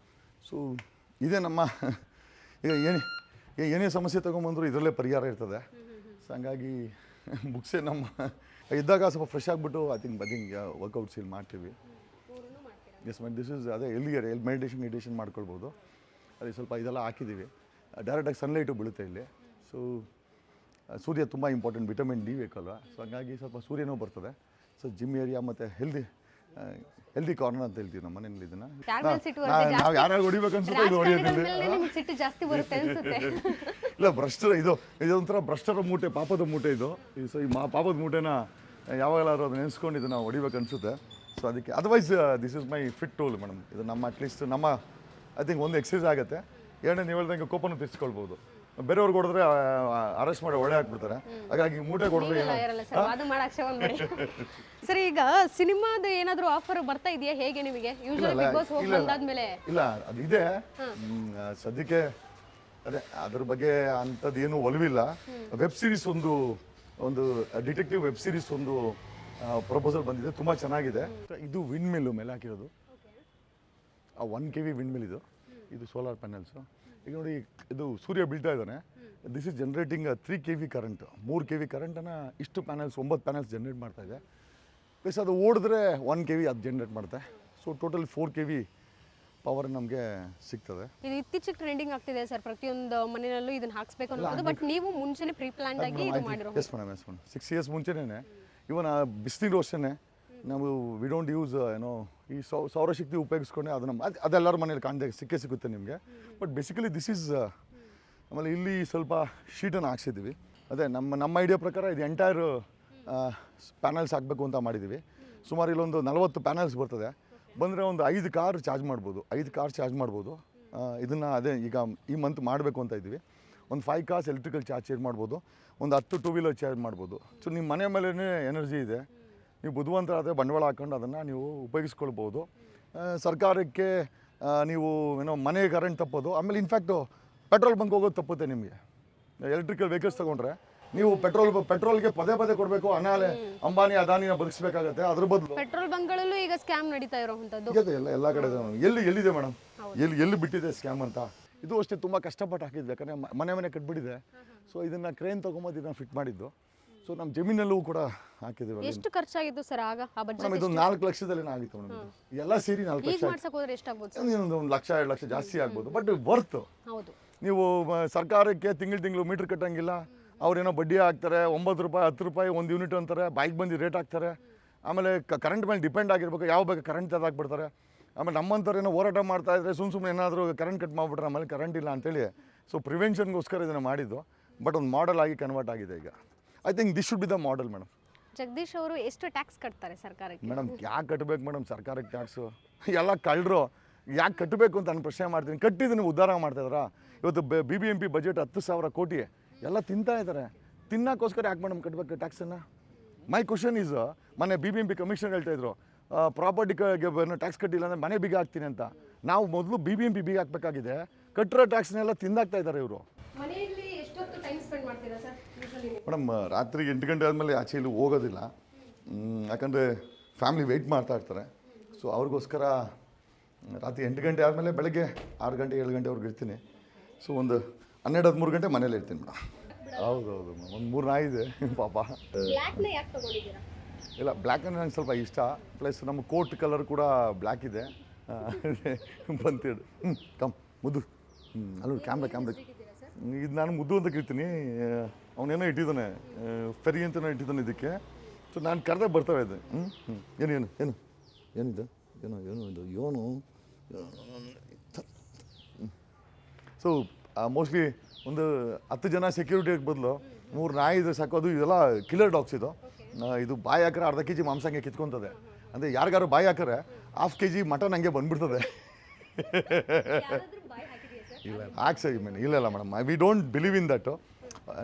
ಸೊ ಇದೇ ನಮ್ಮ ಈಗ ಏನೇ ಸಮಸ್ಯೆ ತೊಗೊಂಬಂದ್ರು ಇದರಲ್ಲೇ ಪರಿಹಾರ ಇರ್ತದೆ. ಸೊ ಹಂಗಾಗಿ ಬುಕ್ಸೇ ನಮ್ಮ ಇದ್ದಾಗ ಸ್ವಲ್ಪ ಫ್ರೆಶ್ ಆಗಿಬಿಟ್ಟು ಐ ಥಿಂಕ್ ವರ್ಕೌಟ್ಸ್ ಇಲ್ಲಿ ಮಾಡ್ತೀವಿ. ಎಸ್ ಮೇಡಮ್, ದಿಸ್ ಇಸ್ ಅದೇ ಎಲ್ಲಿ ಮೆಡಿಟೇಷನ್ ಮಾಡ್ಕೊಳ್ಬೋದು. ಅದೇ ಸ್ವಲ್ಪ ಇದೆಲ್ಲ ಹಾಕಿದ್ದೀವಿ. ಡೈರೆಕ್ಟಾಗಿ ಸನ್ಲೈಟು ಬೀಳುತ್ತೆ ಇಲ್ಲಿ. ಸೊ ಸೂರ್ಯ ತುಂಬ ಇಂಪಾರ್ಟೆಂಟ್, ವಿಟಮಿನ್ ಡಿ ಬೇಕಲ್ವ. ಸೊ ಹಂಗಾಗಿ ಸ್ವಲ್ಪ ಸೂರ್ಯನೂ ಬರ್ತದೆ. ಸೊ ಜಿಮ್ ಏರಿಯಾ ಮತ್ತು ಹೆಲ್ದಿ ಕಾರ್ನರ್ ಅಂತ ಹೇಳ್ತೀವಿ ನಮ್ಮ ಮನೇಲಿ. ಇದನ್ನು ನಾವು ಯಾರ್ಯಾರು ಹೊಡಿಬೇಕು ಅನ್ಸುತ್ತೆ ಇದು ಹೊಡಿಯೋದಿಲ್ಲ. ಸಿಟ್ಟು ಜಾಸ್ತಿ ಬರುತ್ತೆ ಅನ್ಸುತ್ತೆ. ಇಲ್ಲ, ಇದೊಂಥರ ಭ್ರಷ್ಟರ ಮೂಟೆ, ಪಾಪದ ಮೂಟೆ ಇದು. ಸೊ ಈ ಪಾಪದ ಮೂಟೆನ ಯಾವಾಗಲಾದ್ರೂ ಅದನ್ನ ನೆನೆಸ್ಕೊಂಡು ಇದನ್ನು ಹೊಡಿಬೇಕು ಅನಿಸುತ್ತೆ. ಸೊ ಅದಕ್ಕೆ otherwise this is my fit tool madam. ಇದು ನಮ್ಮ ಅಟ್ಲೀಸ್ಟ್ ನಮ್ಮ ಐ ಥಿಂಕ್ ಒಂದು ಎಕ್ಸಸೈಸ್ ಆಗುತ್ತೆ. ಎರಡನೇ ನೀವು ಹೇಳ್ದಂಗೆ ಕೋಪನೂ ತಿರ್ಸ್ಕೊಳ್ಬೋದು. ಬೇರೆಯವ್ರಿಗೆ ಹೊಡೆದ್ರೆ ಅರೆಸ್ಟ್ ಮಾಡಿ ಒಳ್ಳೆ ಹಾಕ್ಬಿಡ್ತಾರೆ. ಹಾಗಾಗಿ ಮೂಟೆ ಕೊಡಿದ್ರೆ ಸರ್, ಈಗ ಸಿನಿಮಾದ ಏನಾದರೂ ಆಫರ್ ಬರ್ತಾ ಇದೆಯಾ ಹೇಗೆ ನಿಮಗೆ? ಯೂಶುವಲಿ ಬಿಗ್ ಬಾಸ್ ಹೋಗಿ ಬಂದಾದ್ಮೇಲೆ ಇಲ್ಲ, ಅದು ಇದೆ ಸದ್ಯಕ್ಕೆ. ಅದೇ ಅದ್ರ ಬಗ್ಗೆ ಅಂಥದ್ದು ಏನು ಒಲವಿಲ್ಲ. ವೆಬ್ ಸೀರೀಸ್ ಒಂದು ಡಿಟೆಕ್ಟಿವ್ ವೆಬ್ ಸೀರೀಸ್ ಒಂದು ಪ್ರಪೋಸಲ್ ಬಂದಿದೆ, ತುಂಬ ಚೆನ್ನಾಗಿದೆ. ಇದು ವಿಂಡ್ ಮಿಲ್ಲು ಮೇಲೆ ಹಾಕಿರೋದು, ಆ 1 kV ವಿಂಡ್ ಮಿಲ್ ಇದು ಸೋಲಾರ್ ಪ್ಯಾನಲ್ಸು. ಈಗ ನೋಡಿ, ಇದು ಸೂರ್ಯ ಬೀಳ್ತಾ ಇದ್ದಾನೆ. This is generating 3 kV current. 3 kV ಕರೆಂಟನ್ನು ಇಷ್ಟು ಪ್ಯಾನಲ್ಸ್ 9 ಪ್ಯಾನಲ್ಸ್ ಜನರೇಟ್ ಮಾಡ್ತಾ ಇದೆ. ಪ್ಲಸ್ ಅದು ಓಡಿದ್ರೆ 1 kV ಅದು ಜನರೇಟ್ ಮಾಡುತ್ತೆ. ಸೊ ಟೋಟಲ್ 4 kV ಪವರ್ ನಮಗೆ ಸಿಗ್ತದೆ. ಇದು ಇತ್ತೀಚೆಗೆ ಟ್ರೆಂಡಿಂಗ್ ಆಗ್ತಿದೆ ಸರ್, ಪ್ರತಿಯೊಂದು ಮನೆಯಲ್ಲೂ ಇದನ್ನ ಹಾಕ್ಸ್ಬೇಕು ಅನ್ನೋದು. ಬಟ್ ನೀವು ಮುಂಚೆನೇ ಪ್ರೀ ಪ್ಲಾನ್ಡ್ ಆಗಿ ಇದು ಮಾಡಿರೋ? ಎಸ್ ಮೇಡಮ್, 6 years ಮುಂಚೆನೇ. ಇವನ್ ಬಿಸಿನೀರು ಅಷ್ಟೇ ನಾವು ವಿ ಡೋಂಟ್ ಯೂಸ್ ಈ ಸೌರಶಕ್ತಿ ಉಪಯೋಗಿಸ್ಕೊಂಡೆ ಅದೆಲ್ಲರ ಮನೇಲಿ ಸಿಗುತ್ತೆ ನಿಮಗೆ. ಬಟ್ ಬೇಸಿಕಲಿ ದಿಸ್ ಈಸ್ ಆಮೇಲೆ ಇಲ್ಲಿ ಸ್ವಲ್ಪ ಶೀಟನ್ನು ಹಾಕ್ಸಿದ್ದೀವಿ. ಅದೇ ನಮ್ಮ ಐಡಿಯಾ ಪ್ರಕಾರ ಇದು ಎಂಟೈರ್ ಪ್ಯಾನಲ್ಸ್ ಹಾಕಬೇಕು ಅಂತ ಮಾಡಿದ್ದೀವಿ. ಸುಮಾರು ಇಲ್ಲೊಂದು 40 ಪ್ಯಾನಲ್ಸ್ ಬರ್ತದೆ. ಬಂದರೆ ಒಂದು 5 ಕಾರ್ ಚಾರ್ಜ್ ಮಾಡ್ಬೋದು. ಇದನ್ನು ಅದೇ ಈಗ ಈ ಮಂತ್ ಮಾಡಬೇಕು ಅಂತ ಇದ್ದೀವಿ. ಒಂದು 5 cars ಎಲೆಕ್ಟ್ರಿಕಲ್ ಚಾರ್ಜ್ ಮಾಡ್ಬೋದು, ಒಂದು 10 2 wheeler ಚಾರ್ಜ್ ಮಾಡ್ಬೋದು. ಸೊ ನಿಮ್ಮ ಮನೆ ಮೇಲೇ ಎನರ್ಜಿ ಇದೆ. ನೀವು ಬುದ್ಧಿವಂತರಾದರೆ ಬಂಡವಾಳ ಹಾಕ್ಕೊಂಡು ಅದನ್ನು ನೀವು ಉಪಯೋಗಿಸ್ಕೊಳ್ಬೋದು. ಸರ್ಕಾರಕ್ಕೆ ನೀವು ಮನೆ ಕರೆಂಟ್ ತಪ್ಪೋದು, ಆಮೇಲೆ ಇನ್ಫ್ಯಾಕ್ಟು ಪೆಟ್ರೋಲ್ ಬಂಕ್ ಹೋಗೋದು ತಪ್ಪುತ್ತೆ ನಿಮಗೆ. ಎಲೆಕ್ಟ್ರಿಕಲ್ ವೆಹಿಕಲ್ಸ್ ತೊಗೊಂಡ್ರೆ ನೀವು ಪೆಟ್ರೋಲ್ಗೆ ಪದೇ ಕೊಡಬೇಕು. ಅಂಬಾನಿ ಅದಾನಿನ ಬದುಕಿಸ್ಬೇಕಾಗತ್ತೆ. ಅದ್ರ ಬದಲು ಪೆಟ್ರೋಲ್ ಬಂಕ್ಗಳಲ್ಲೂ ಈಗ ಸ್ಕ್ಯಾಮ್ ನಡೀತಾ ಇರೋವಂಥದ್ದು ಎಲ್ಲ ಕಡೆ ಎಲ್ಲಿದೆ ಮೇಡಮ್, ಎಲ್ಲಿ ಬಿಟ್ಟಿದೆ ಸ್ಕ್ಯಾಮ್ ಅಂತ. ಇದು ಅಷ್ಟೇ ತುಂಬ ಕಷ್ಟಪಟ್ಟು ಹಾಕಿದ್ವಿ, ಯಾಕಂದರೆ ಮನೆ ಕಟ್ಬಿಟ್ಟಿದೆ. ಸೊ ಇದನ್ನು ಕ್ರೇನ್ ತೊಗೊಂಬಂದು ಇದನ್ನು ಫಿಟ್ ಮಾಡಿದ್ದು. ಸೊ ನಮ್ಮ ಜಮೀನಲ್ಲೂ ಕೂಡ ಹಾಕಿದ್ದೀವಿ. ಎಷ್ಟು ಖರ್ಚಾಗಿದ್ದು ಸರ್ ಆಗ ಆ ಬಜೆಟ್? ಇದು 4 ಲಕ್ಷದಲ್ಲಿ ಆಗಿತ್ತು ಮೇಡಮ್. ಎಲ್ಲ ಸೇರಿ 4 ಲಕ್ಷ. ಈಗ ಮಾಡ್ಸಕ್ಕೆ ಹೋದ್ರೆ ಎಷ್ಟಾಗ್ಬೋದು? 1 ಲಕ್ಷ 2 ಲಕ್ಷ ಜಾಸ್ತಿ ಆಗ್ಬೋದು. But worth. ಹೌದು. ನೀವು ಸರ್ಕಾರಕ್ಕೆ ತಿಂಗಳು ಮೀಟ್ರ್ ಕಟ್ಟಂಗಿಲ್ಲ. ಅವ್ರೇನೋ ಬಡ್ಡಿ ಹಾಕ್ತಾರೆ, 9 ರೂಪಾಯಿ 10 ರೂಪಾಯಿ 1 ಯೂನಿಟ್ ಅಂತಾರೆ. ಬೈಕ್ ಬಂದು ರೇಟ್ ಹಾಕ್ತಾರೆ. ಆಮೇಲೆ ಕರೆಂಟ್ ಮೇಲೆ ಡಿಪೆಂಡ್ ಆಗಿರ್ಬೇಕು, ಯಾವ ಬೇಕು ಕರೆಂಟ್ ತೆಗೆದಾಕ್ಬಿಡ್ತಾರೆ. ಆಮೇಲೆ ನಮ್ಮಂಥವ್ರು ಏನೋ ಹೋರಾಟ ಮಾಡ್ತಾ ಇದ್ರೆ ಸುಮ್ಮನೆ ಏನಾದರೂ ಕರೆಂಟ್ ಕಟ್ ಮಾಡಿಬಿಟ್ರೆ ಆಮೇಲೆ ಕರೆಂಟ್ ಇಲ್ಲ ಅಂತೇಳಿ. ಸೊ ಪ್ರಿವೆನ್ಷನ್ಗೋಸ್ಕರ ಇದನ್ನು ಮಾಡಿದ್ದು. ಬಟ್ ಒಂದು ಮಾಡೆಲ್ ಆಗಿ ಕನ್ವರ್ಟ್ ಆಗಿದೆ ಈಗ. I think this should be the model madam. Jagadish ಅವರು ಎಷ್ಟು ಟ್ಯಾಕ್ಸ್ ಕಟ್ತಾರೆ ಸರ್ಕಾರಕ್ಕೆ? ಮೇಡಮ್, ಯಾಕೆ ಕಟ್ಟಬೇಕು ಮೇಡಮ್ ಸರ್ಕಾರಕ್ಕೆ ಟ್ಯಾಕ್ಸು? ಎಲ್ಲ ಕಳ್ಳರು, ಯಾಕೆ ಕಟ್ಟಬೇಕು ಅಂತ ನಾನು ಪ್ರಶ್ನೆ ಮಾಡ್ತೀನಿ. ಕಟ್ಟಿದ್ದೀನಿ, ಉದ್ಧಾರ ಮಾಡ್ತಾಯಿದಾರ? ಇವತ್ತು BBMP ಬಜೆಟ್ 10,000 ಕೋಟಿ ಎಲ್ಲ ತಿಂತಾ ಇದ್ದಾರೆ. ತಿನ್ನೋಕ್ಕೋಸ್ಕರ ಯಾಕೆ ಮೇಡಮ್ ಕಟ್ಟಬೇಕು ಟ್ಯಾಕ್ಸನ್ನು? ಮೈ ಕ್ವಶನ್ ಈಸ್, ಮೊನ್ನೆ BBMP ಕಮಿಷನರ್ ಹೇಳ್ತಾಯಿದ್ರು ಪ್ರಾಪರ್ಟಿಗೆ ಟ್ಯಾಕ್ಸ್ ಕಟ್ಟಿಲ್ಲ ಅಂದರೆ ಮನೆ ಬೀಗ ಹಾಕ್ತೀನಿ ಅಂತ. ನಾವು ಮೊದಲು BBMP ಬೀಗ ಹಾಕಬೇಕಾಗಿದೆ. ಕಟ್ಟಿರೋ ಟ್ಯಾಕ್ಸ್ನೆಲ್ಲ ತಿಂದಾಕ್ತಾ ಇದ್ದಾರೆ ಇವರು. ಮನೆಯಲ್ಲಿ ಎಷ್ಟೊತ್ತು ಟೈಮ್ ಸ್ಪೆಂಡ್ ಮಾಡ್ತೀರಾ ಸರ್ ಯೂಶುವಲಿ? ಮೇಡಮ್, ರಾತ್ರಿ 8 ಗಂಟೆ ಆದಮೇಲೆ ಆಚೆ ಇಲ್ಲಿ ಹೋಗೋದಿಲ್ಲ. ಯಾಕಂದರೆ ಫ್ಯಾಮಿಲಿ ವೆಯ್ಟ್ ಮಾಡ್ತಾ ಇರ್ತಾರೆ. ಸೊ ಅವ್ರಿಗೋಸ್ಕರ ರಾತ್ರಿ 8 ಗಂಟೆ ಆದಮೇಲೆ ಬೆಳಗ್ಗೆ 6 ಗಂಟೆ 7 ಗಂಟೆವರೆಗೂ ಇರ್ತೀನಿ. ಸೊ ಒಂದು 12-13 ಗಂಟೆ ಮನೇಲಿ ಇರ್ತೀನಿ ಮೇಡಮ್. ಹೌದು ಮೇಡಮ್, ಒಂದು 3 ನಾಯಿ ಇದೆ ಪಾಪ. ಇಲ್ಲ, ಬ್ಲ್ಯಾಕ್ ಅಂದರೆ ನಂಗೆ ಸ್ವಲ್ಪ ಇಷ್ಟ. ಪ್ಲಸ್ ನಮ್ಮ ಕೋಟ್ ಕಲರ್ ಕೂಡ ಬ್ಲ್ಯಾಕ್ ಇದೆ. ಬಂತಿಡು ಕಮ್ ಮುದ್ದು. ಅಲ್ಲೂ ಕ್ಯಾಮ್ರಾ ಇದು ನಾನು ಮುದ್ದು ಅಂತ ಕೇಳ್ತೀನಿ, ಅವನೇನೋ ಇಟ್ಟಿದ್ದಾನೆ, ಫೆರಿ ಅಂತನೋ ಇಟ್ಟಿದ್ದಾನೆ ಇದಕ್ಕೆ. ಸೊ ನಾನು ಕರೆದಾಗ ಬರ್ತವೆ ಇದು. ಏನು ಏನು ಏನು ಏನಿದೆ, ಏನೋ ಏನು ಇದು ಏನು. ಸೊ ಮೋಸ್ಟ್ಲಿ ಒಂದು 10 ಜನ ಸೆಕ್ಯೂರಿಟಿ ಬದಲು 3 ನಾಯಿ ಇದ್ರೆ ಸಾಕು. ಅದು ಇದೆಲ್ಲ ಕಿಲ್ಲರ್ ಡಾಗ್ಸ್ ಇದು. ಇದು ಬಾಯಿ ಹಾಕರೆ ಅರ್ಧ kg ಮಾಂಸ ಹಂಗೆ ಕಿತ್ಕೊತದೆ. ಅಂದರೆ ಯಾರಿಗಾರು ಬಾಯಿ ಹಾಕರೆ ½ kg ಮಟನ್ ಹಂಗೆ ಬಂದ್ಬಿಡ್ತದೆ. ಇಲ್ಲ ಹಾಕ್ಸಿ ಮೇಡಮ್, ಇಲ್ಲ madam, we don't believe in that.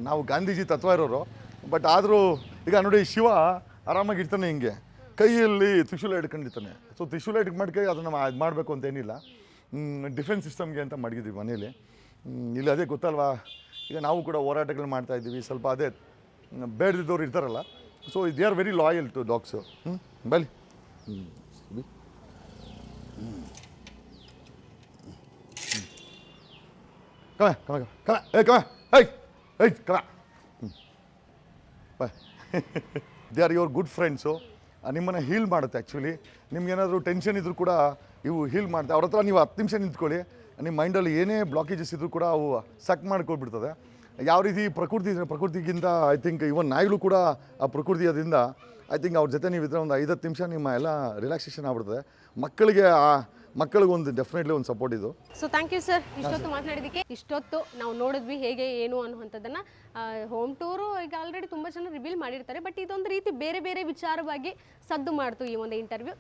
ನಾವು ಗಾಂಧೀಜಿ ತತ್ವ ಇರೋರು. ಬಟ್ ಆದರೂ ಈಗ ನೋಡಿ, ಶಿವ ಆರಾಮಾಗಿ ಇರ್ತಾನೆ, ಹಿಂಗೆ ಕೈಯಲ್ಲಿ ತ್ರಿಶೂಲ ಹಿಡ್ಕೊಂಡಿರ್ತಾನೆ. ಸೊ ತ್ರಿಶೂಲ ಹಿಡ್ಕೊಂಡ್ಕೈ ಅದನ್ನು ಇದು ಮಾಡಬೇಕು ಅಂತ ಏನಿಲ್ಲ. ಡಿಫೆನ್ಸ್ ಸಿಸ್ಟಮ್ಗೆ ಅಂತ ಮಡಗಿದ್ದೀವಿ ಮನೇಲಿ. ಇಲ್ಲಿ ಅದೇ ಗೊತ್ತಲ್ವಾ, ಈಗ ನಾವು ಕೂಡ ಹೋರಾಟಗಳು ಮಾಡ್ತಾ ಇದ್ದೀವಿ. ಸ್ವಲ್ಪ ಅದೇ ಬೇಡದಿದ್ದವ್ರು ಇರ್ತಾರಲ್ಲ, so they are very loyal to dogs. Bali come come come ಏ ಕಮ ಏಯ್ ಏಯ್ come they are your good friends. ನಿಮ್ಮನ್ನು ಹೀಲ್ ಮಾಡುತ್ತೆ. ಆ್ಯಕ್ಚುಲಿ ನಿಮ್ಗೇನಾದರೂ ಟೆನ್ಷನ್ ಇದ್ದರೂ ಕೂಡ ಇವು ಹೀಲ್ ಮಾಡುತ್ತೆ. ಅವ್ರ ಹತ್ರ ನೀವು 10 ನಿಮಿಷ ನಿಂತ್ಕೊಳ್ಳಿ, ನಿಮ್ಮ ಮೈಂಡಲ್ಲಿ ಏನೇ ಬ್ಲಾಕೇಜಸ್ ಇದ್ದರೂ ಕೂಡ ಅವು ಸಕ್ ಮಾಡ್ಕೊಳ್ಬಿಡ್ತದೆ. ಯಾವ ರೀತಿ ಪ್ರಕೃತಿಗಿಂತ ಐ ಥಿಂಕ್ ಇವನ್ ನಾಯಿಗಳು ಕೂಡ ಆ ಪ್ರಕೃತಿ ಅದರಿಂದ ಐ ಥಿಂಕ್ ಅವ್ರ ಜೊತೆ ನೀವು ಇದ್ದರೆ ಒಂದು 5-10 ನಿಮಿಷ ನಿಮ್ಮ ಎಲ್ಲ ರಿಲ್ಯಾಕ್ಸೇಷನ್ ಆಗ್ಬಿಡ್ತದೆ. ಮಕ್ಕಳಿಗೊಂದು ಡೆಫಿನೆಟ್ಲಿ ಒಂದು ಸಪೋರ್ಟ್ ಇದು. ಸೊ ಥ್ಯಾಂಕ್ ಯು ಸರ್, ಇಷ್ಟೊತ್ತು ಮಾತನಾಡಿದ್ದಕ್ಕೆ. ಇಷ್ಟೊತ್ತು ನಾವು ನೋಡಿದ್ವಿ ಹೇಗೆ ಏನು ಅನ್ನುವಂಥದ್ದನ್ನು. ಹೋಮ್ ಟೂರು ಈಗ ಆಲ್ರೆಡಿ ತುಂಬ ಜನ ರಿವೀಲ್ ಮಾಡಿರ್ತಾರೆ, ಬಟ್ ಇದೊಂದು ರೀತಿ ಬೇರೆ ಬೇರೆ ವಿಚಾರವಾಗಿ ಸದ್ದು ಮಾಡ್ತು ಈ ಒಂದು ಇಂಟರ್ವ್ಯೂ.